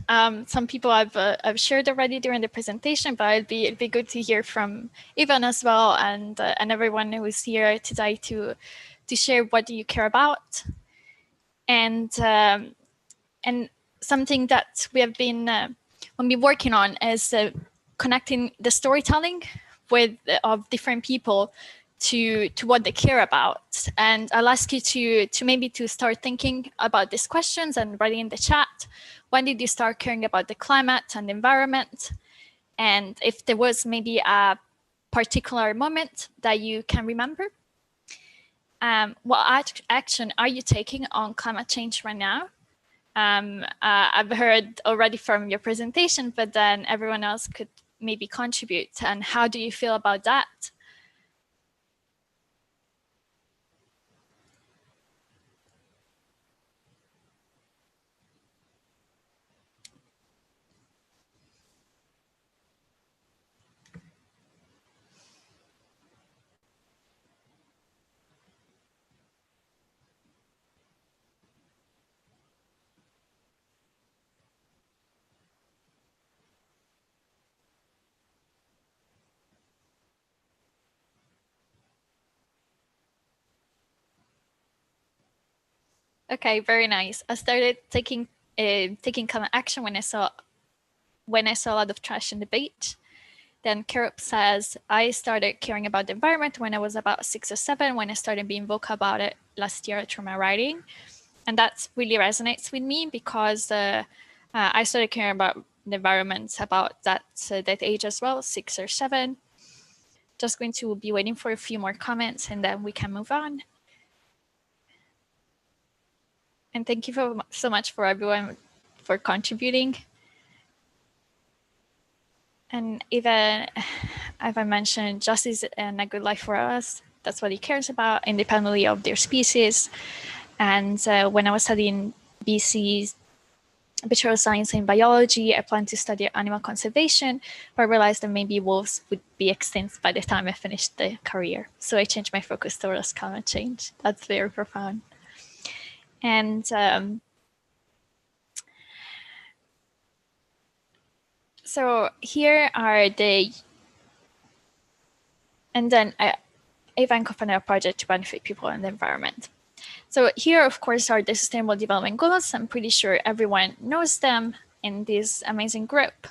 Some people I've shared already during the presentation, but it'd be good to hear from Ivan as well and everyone who is here today to share what do you care about. And something that we have been working on is connecting the storytelling of different people to what they care about. And I'll ask you to maybe start thinking about these questions and writing in the chat. When did you start caring about the climate and the environment? And if there was maybe a particular moment that you can remember. What action are you taking on climate change right now? I've heard already from your presentation, but then everyone else could maybe contribute. And how do you feel about that? Okay, very nice. I started taking climate action when I saw a lot of trash in the beach. Then Kerup says, I started caring about the environment when I was about 6 or 7, when I started being vocal about it last year through my writing. And that really resonates with me because I started caring about the environment about that age as well, 6 or 7. Just going to be waiting for a few more comments and then we can move on. And thank you so much for everyone for contributing. And even as I mentioned, justice and a good life for us, that's what he cares about, independently of their species. And when I was studying BC's Bachelor of Science in Biology, I planned to study animal conservation, but I realized that maybe wolves would be extinct by the time I finished the career. So I changed my focus towards climate change. That's very profound. And so here are and then Ivan co-founded a project to benefit people and the environment. So here, of course, are the Sustainable Development Goals. I'm pretty sure everyone knows them in this amazing group.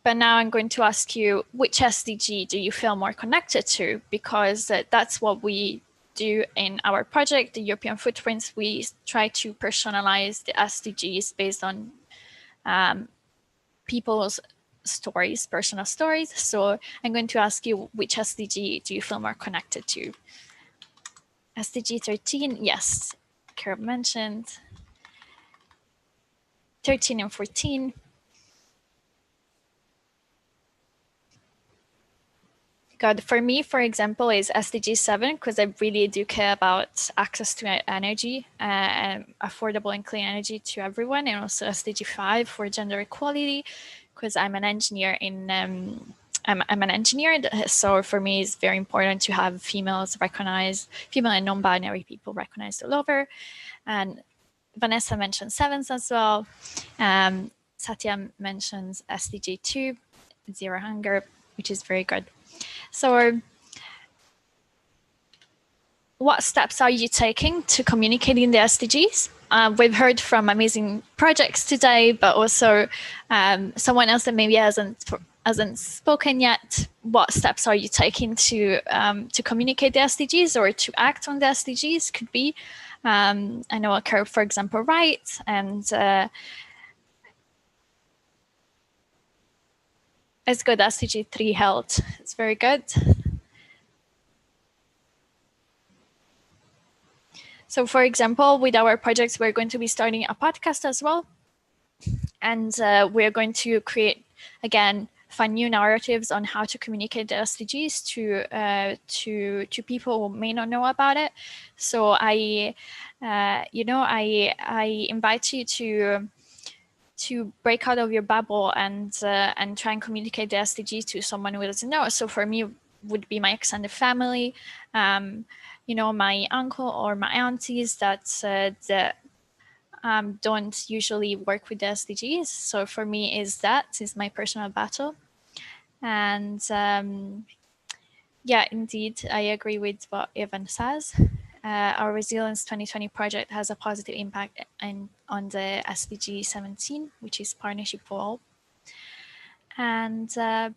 But now I'm going to ask you, which SDG do you feel more connected to? Because that's what we do in our project, the European Footprints, we try to personalize the SDGs based on people's stories, personal stories. So I'm going to ask you, which SDG do you feel more connected to? SDG 13, yes, Carol mentioned. 13 and 14. God, for me, for example, is SDG 7, because I really do care about access to energy and affordable and clean energy to everyone, and also SDG 5 for gender equality, because I'm an engineer in I'm an engineer, so for me it's very important to have females recognized, female and non-binary people recognized all over. And Vanessa mentioned 7s as well. Satya mentions SDG 2, zero hunger, which is very good. So what steps are you taking to communicating the SDGs? We've heard from amazing projects today, but also someone else that maybe hasn't spoken yet. What steps are you taking to communicate the SDGs or to act on the SDGs? Could be, I know Carol, for example, writes, and it's good. SDG 3 health. It's very good. So for example, with our projects, we're going to be starting a podcast as well. And we're going to create, again, find new narratives on how to communicate the SDGs to people who may not know about it. So I invite you to break out of your bubble and try and communicate the SDGs to someone who doesn't know. So for me, would be my extended family, my uncle or my aunties that don't usually work with the SDGs. So for me, is my personal battle. And yeah, indeed, I agree with what Evan says. Our Resilience 2020 project has a positive impact on the SDG 17, which is Partnership for All. And so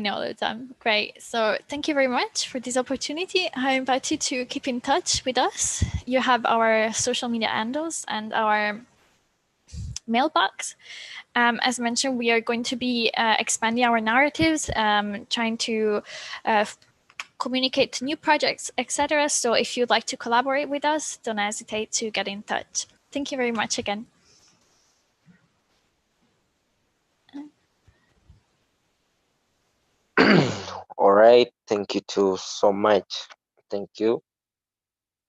all the time. Great. So thank you very much for this opportunity. I invite you to keep in touch with us. You have our social media handles and our mailbox. As mentioned, we are going to be expanding our narratives, trying to communicate new projects, etc. So if you'd like to collaborate with us, don't hesitate to get in touch. Thank you very much again. All right, thank you too so much. Thank you.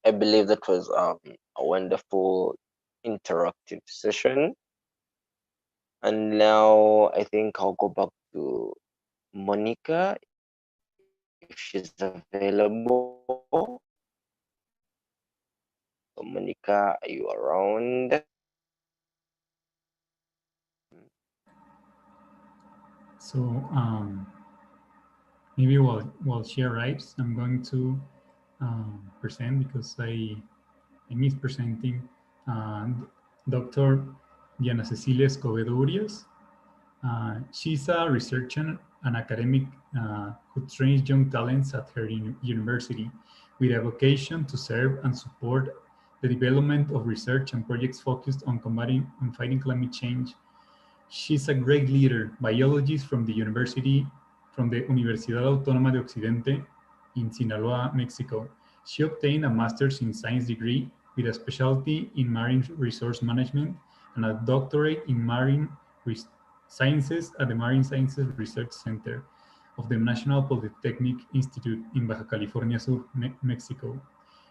I believe that was a wonderful interactive session. And now I think I'll go back to Monica if she's available. So Monica, are you around? So maybe while she arrives, I'm going to present, because I missed presenting Dr. Diana Cecilia Escobedo Urias. She's a researcher and academic who trains young talents at her university with a vocation to serve and support the development of research and projects focused on combating and fighting climate change. She's a great leader, biologist from the Universidad Autónoma de Occidente in Sinaloa, Mexico. She obtained a master's in science degree with a specialty in marine resource management and a doctorate in marine sciences at the Marine Sciences Research Center of the National Polytechnic Institute in Baja California Sur, Mexico.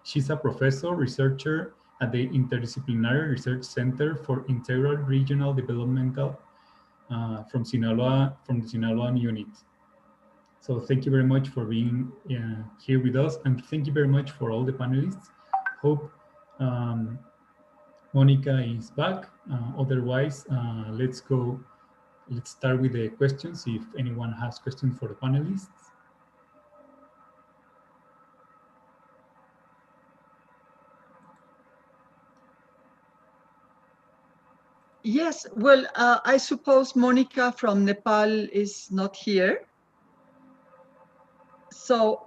She's a professor researcher at the Interdisciplinary Research Center for Integral Regional Developmental from the Sinaloa unit. So thank you very much for being here with us, and thank you very much for all the panelists. Hope Monica is back. Otherwise, let's start with the questions, if anyone has questions for the panelists. Yes, well, I suppose Monica from Nepal is not here. So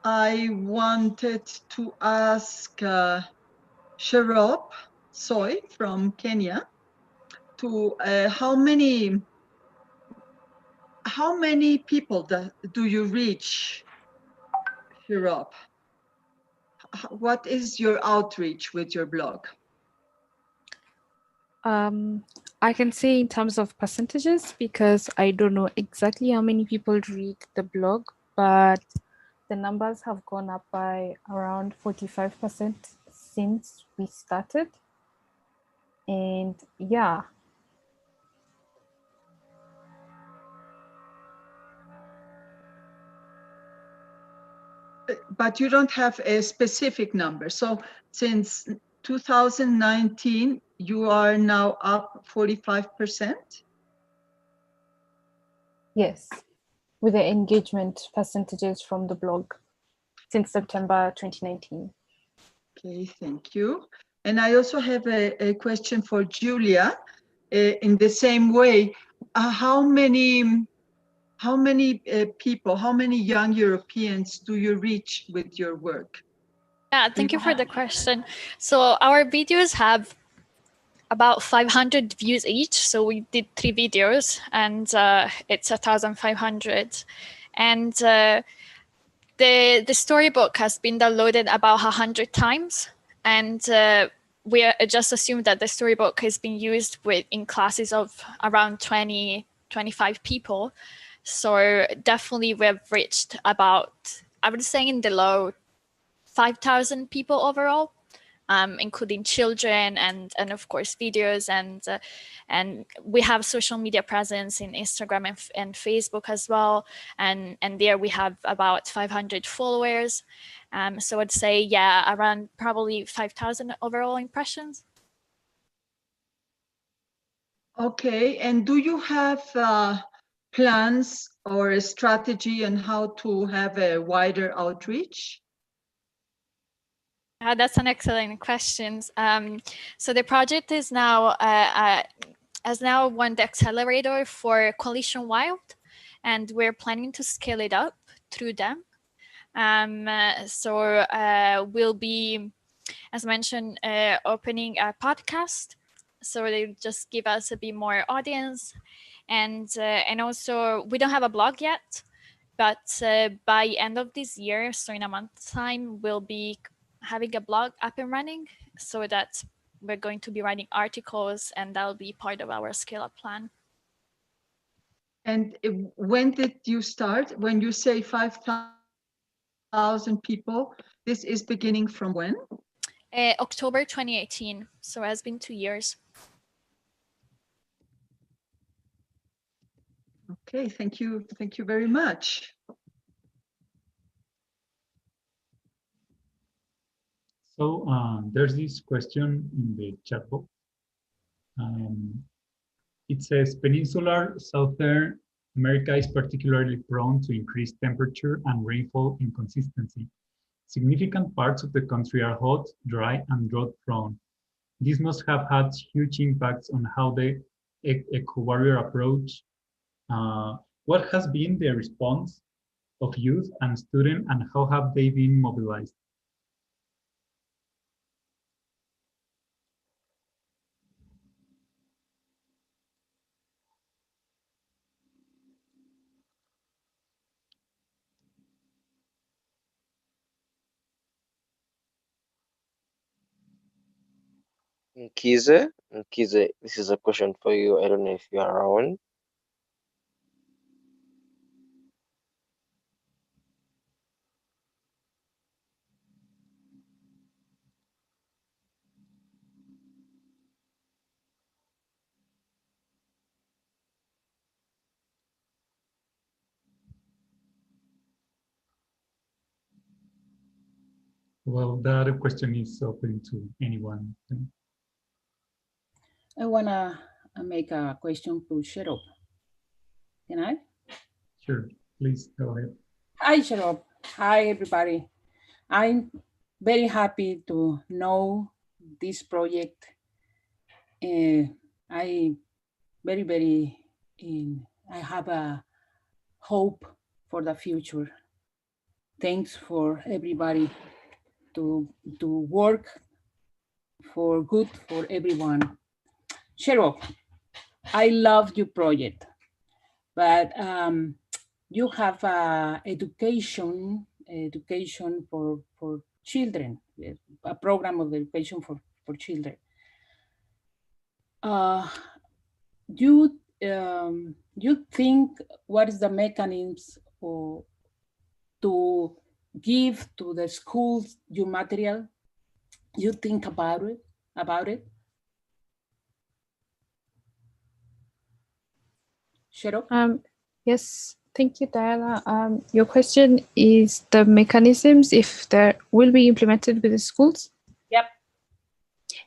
I wanted to ask Sharop Soy from Kenya to how many people do you reach, Sharop? What is your outreach with your blog? I can say in terms of percentages because I don't know exactly how many people read the blog, but the numbers have gone up by around 45% since we started. And yeah. But you don't have a specific number. So since 2019, you are now up 45%? Yes, with the engagement percentages from the blog since September 2019. Okay, thank you. And I also have a question for Julia. In the same way, how many people, how many young Europeans do you reach with your work? Yeah, thank you for the question. So our videos have about 500 views each. So we did 3 videos and it's 1,500. And the storybook has been downloaded about 100 times. And we just assume that the storybook has been used in classes of around 20, 25 people. So definitely we've reached about, I would say in the low 5,000 people overall, including children and of course videos, and we have social media presence in Instagram and Facebook as well, and there we have about 500 followers. So I'd say, yeah, around probably 5,000 overall impressions. Okay, and do you have plans or a strategy on how to have a wider outreach? That's an excellent question. So the project is now has now won the accelerator for Coalition Wild, and we're planning to scale it up through them. So we'll be, as mentioned, opening a podcast, so they just give us a bit more audience, and also we don't have a blog yet, but by end of this year, so in a month's time, we'll be having a blog up and running, so that we're going to be writing articles, and that'll be part of our scale up plan. And when did you start? When you say 5,000 people, this is beginning from when? October 2018, so it has been 2 years. Okay, thank you very much. So there's this question in the chat box. It says, Peninsular Southern America is particularly prone to increased temperature and rainfall inconsistency. Significant parts of the country are hot, dry, and drought-prone. This must have had huge impacts on how the eco-warrior approach. What has been the response of youth and students, and how have they been mobilized? Nkize, this is a question for you. I don't know if you are around. Well, that question is open to anyone. I want to make a question to Sharop. Can I? Sure, please go ahead. Hi, Sharop. Hi, everybody. I'm very happy to know this project I very I have a hope for the future. Thanks for everybody to work for good for everyone. Cheryl, I love your project, but you have education for children, a program of education for children. You think what is the mechanisms to give to the schools your material? You think about it? Cheryl? Yes, thank you, Diana. Your question is the mechanisms, if there will be implemented with the schools? Yep.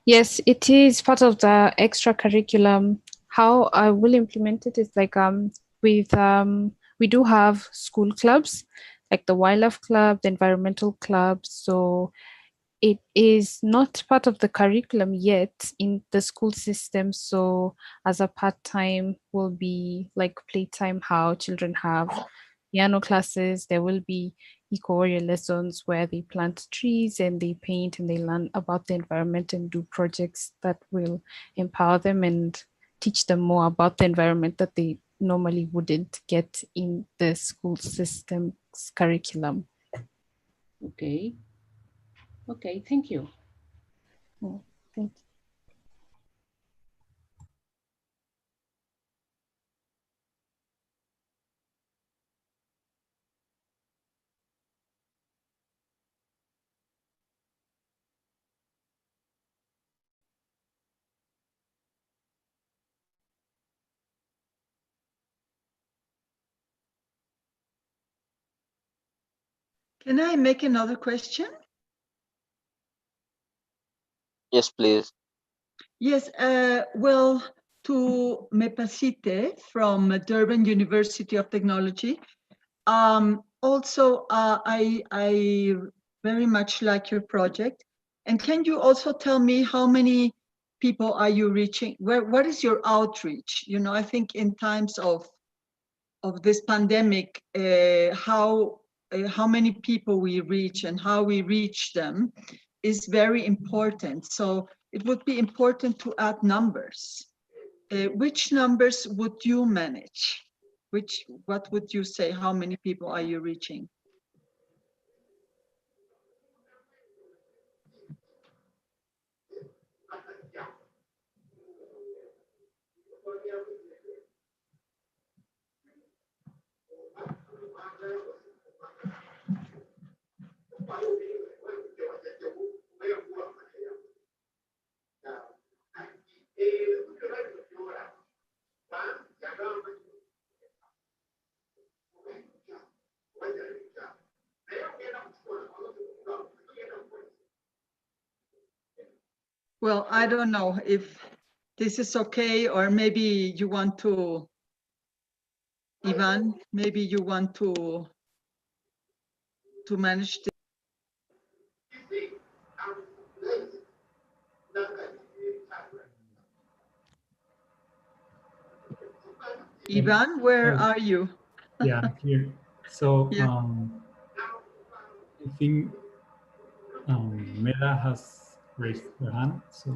Yes, it is part of the extra curriculum. How I will implement it is like we do have school clubs, like the wildlife club, the environmental club. So it is not part of the curriculum yet in the school system. So as a part-time will be like playtime, how children have piano classes. There will be eco-warrior lessons where they plant trees and they paint and they learn about the environment and do projects that will empower them and teach them more about the environment that they normally wouldn't get in the school system's curriculum. Okay. Okay, thank you. Thank you. Can I make another question? Yes, please. Yes, well, to Mepasite from Durban University of Technology. Also, I very much like your project. And can you also tell me how many people are you reaching? What is your outreach? You know, I think in times of this pandemic, how many people we reach and how we reach them is very important. So it would be important to add numbers. Which numbers would you manage? What would you say? How many people are you reaching? Well, I don't know if this is okay, or maybe you want to, Ivan, maybe you want to manage this. Ivan, where are you? Yeah, here. So Yeah. I think Mela has raised her hand. So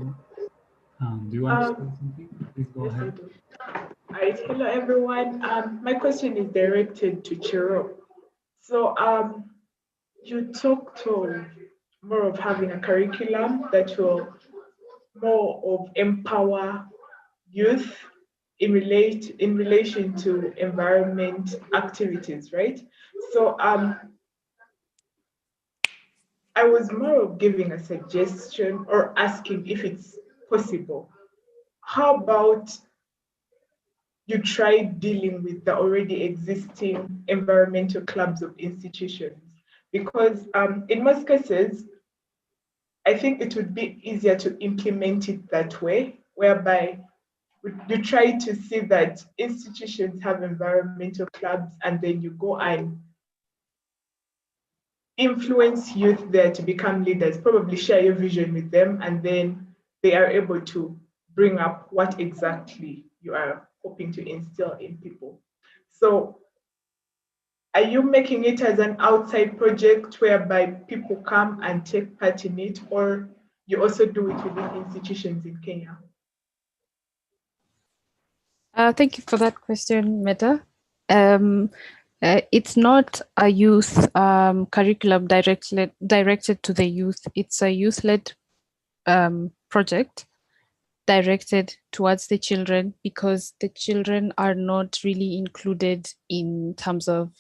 do you want to say something? Please go ahead. Right. Hello, everyone. My question is directed to Chiro. So you talked on more of having a curriculum that will more of empower youth in relation to environment activities, right? So I was more of giving a suggestion or asking if it's possible. How about you try dealing with the already existing environmental clubs of institutions? Because in most cases, I think it would be easier to implement it that way, whereby you try to see that institutions have environmental clubs and then you go and influence youth there to become leaders, probably share your vision with them, and then they are able to bring up what exactly you are hoping to instill in people. So are you making it as an outside project whereby people come and take part in it, or you also do it within institutions in Kenya? Thank you for that question, Meta. It's not a youth curriculum directed to the youth. It's a youth-led project directed towards the children, because the children are not really included in terms of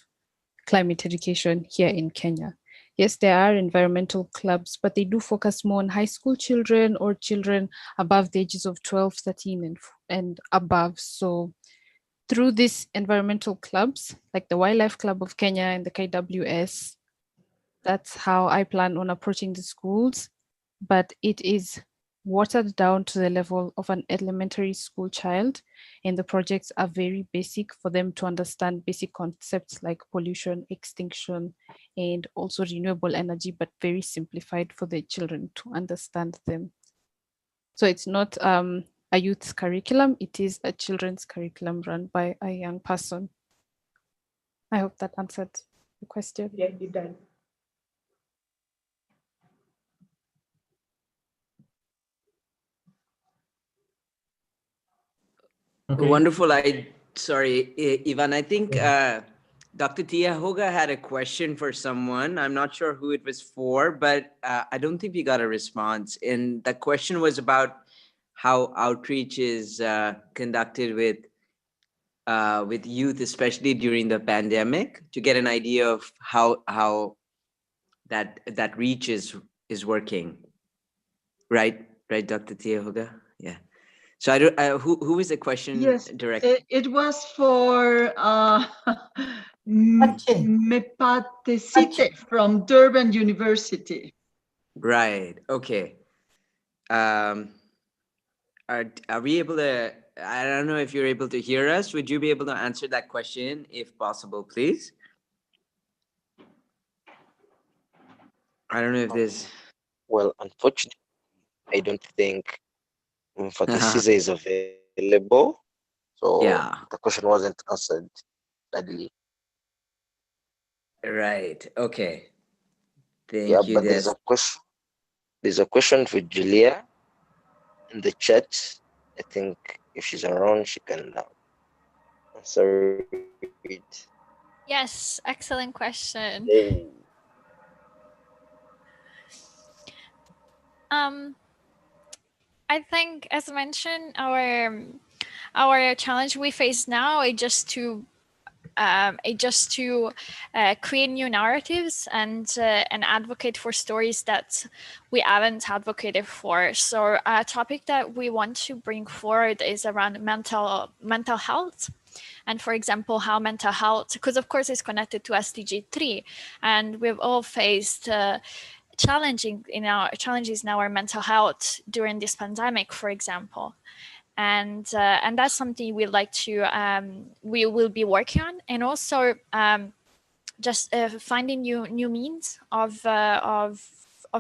climate education here in Kenya. Yes, there are environmental clubs, but they do focus more on high school children or children above the ages of 12, 13 and above. So through these environmental clubs, like the Wildlife Club of Kenya and the KWS, that's how I plan on approaching the schools. But it is watered down to the level of an elementary school child, and the projects are very basic for them to understand basic concepts like pollution, extinction, and also renewable energy, but very simplified for the children to understand them. So it's not a youth's curriculum, it is a children's curriculum run by a young person. I hope that answered the question. Yeah, it does. Okay. Wonderful. Sorry, Ivan, I think Dr. Tia Hoga had a question for someone. I'm not sure who it was for, but I don't think we got a response. And the question was about how outreach is conducted with youth, especially during the pandemic, to get an idea of how that reach is working. Right, Dr. Tia Hoga? Yeah. So I don't. Who is the question? Yes, directed? it was for Mepatesite from Durban University. Right. Okay. Are we able to? I don't know if you're able to hear us. Would you be able to answer that question, if possible, please? I don't know if there's. Well, unfortunately, I don't think Fatisiza is available, so the question wasn't answered sadly. Right. Okay. Thank you. But there's a question. There's a question for Julia in the chat. I think if she's around, she can answer it. Yes, excellent question. Hey. I think, as mentioned, our challenge we face now is just to create new narratives and advocate for stories that we haven't advocated for. So a topic that we want to bring forward is around mental health. And for example, how mental health, because of course it's connected to SDG 3, and we've all faced challenges in our mental health during this pandemic, for example. And that's something we will be working on, and also just finding new means of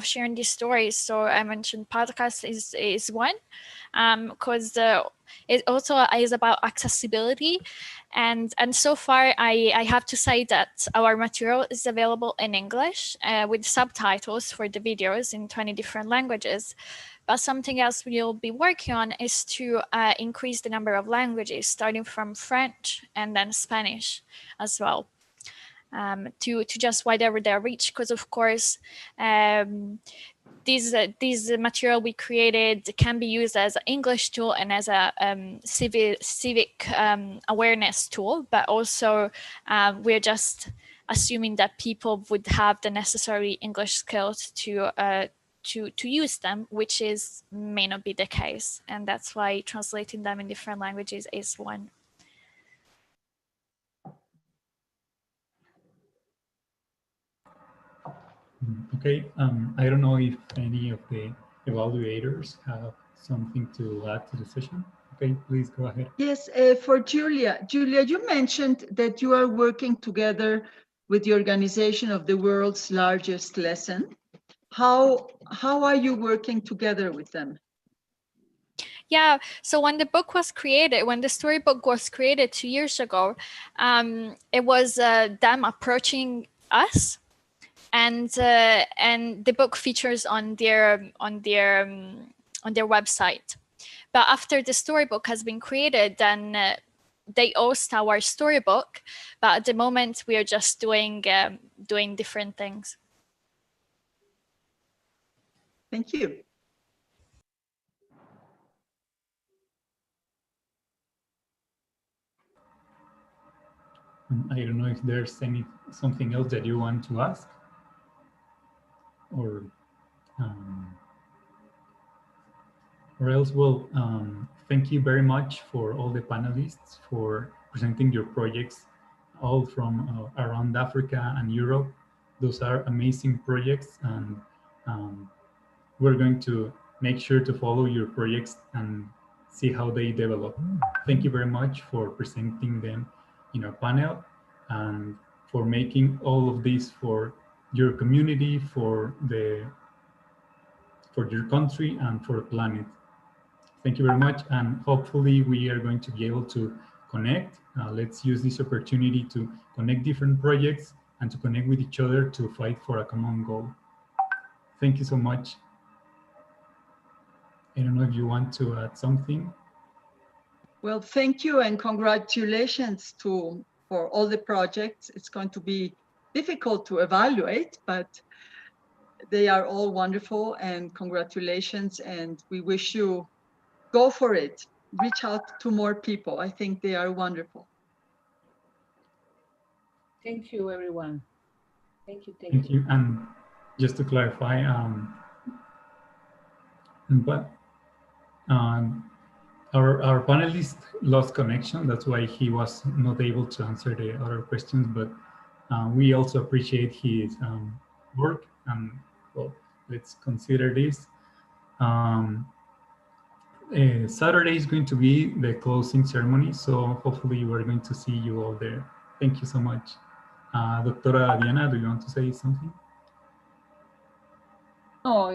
sharing these stories. So I mentioned podcast is one, because it also is about accessibility, and so far I have to say that our material is available in English with subtitles for the videos in 20 different languages. But something else we'll be working on is to increase the number of languages, starting from French and then Spanish as well, to just widen their reach. Because of course, these material we created can be used as an English tool and as a civic awareness tool, but also we're just assuming that people would have the necessary English skills to use them, which may not be the case, and that's why translating them in different languages is one. Okay, I don't know if any of the evaluators have something to add to the session. Okay, please go ahead. Yes, for Julia. Julia, you mentioned that you are working together with the organization of the world's largest lesson. How are you working together with them? Yeah, so when the book was created, when the storybook was created 2 years ago, it was them approaching us, and the book features on their website. But after the storybook has been created, then they host our storybook. But at the moment, we are just doing different things. Thank you. I don't know if there's something else that you want to ask, or else, well, thank you very much for all the panelists for presenting your projects, all from around Africa and Europe. Those are amazing projects, and we're going to make sure to follow your projects and see how they develop. Thank you very much for presenting them in our panel and for making all of this for your community, for your country, and for the planet. Thank you very much, and hopefully we are going to be able to connect. Let's use this opportunity to connect different projects and to connect with each other to fight for a common goal. Thank you so much. I don't know if you want to add something. Well, thank you and congratulations for all the projects. It's going to be difficult to evaluate, but they are all wonderful, and congratulations, and we wish you go for it. Reach out to more people. I think they are wonderful. Thank you, everyone. Thank you. Thank you. And just to clarify, our panelist lost connection. That's why he was not able to answer the other questions, but we also appreciate his work, and well, let's consider this. Saturday is going to be the closing ceremony, so hopefully we're going to see you all there. Thank you so much. Doctora Diana, do you want to say something? Oh,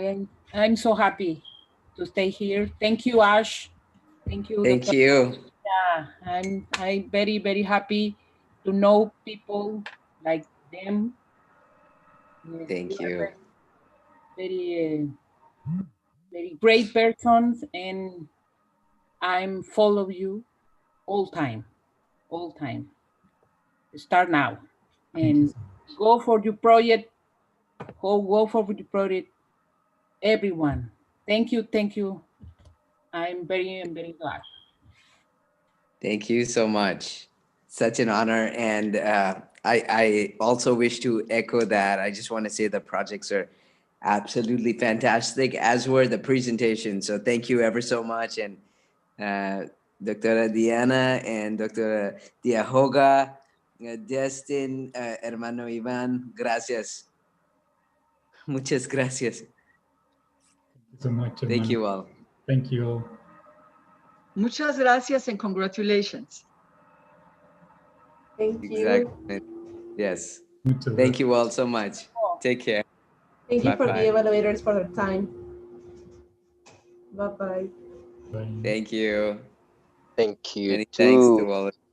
I'm so happy to stay here. Thank you, Ash. Thank you. Thank Dr. you. Yeah, I'm very, very happy to know people like them. Thank you. Very, very great persons, and I'm follow you all time. Start now and go for your project. Go for your project. Everyone, thank you. I'm very glad. Thank you so much. Such an honor. And I also wish to echo that. I just want to say the projects are absolutely fantastic, as were the presentations. So thank you ever so much. And Dr. Diana and Dr. Tiahoga, Justin, hermano Ivan, gracias. Muchas gracias. Thank you so much. Thank you all. Thank you all. Muchas gracias and congratulations. Thank you. Exactly. Yes. Thank you all so much. Take care. Thank you for the Bye-bye. evaluators for their time. Bye-bye. Thank you. Thank you Many too. thanks to all of you.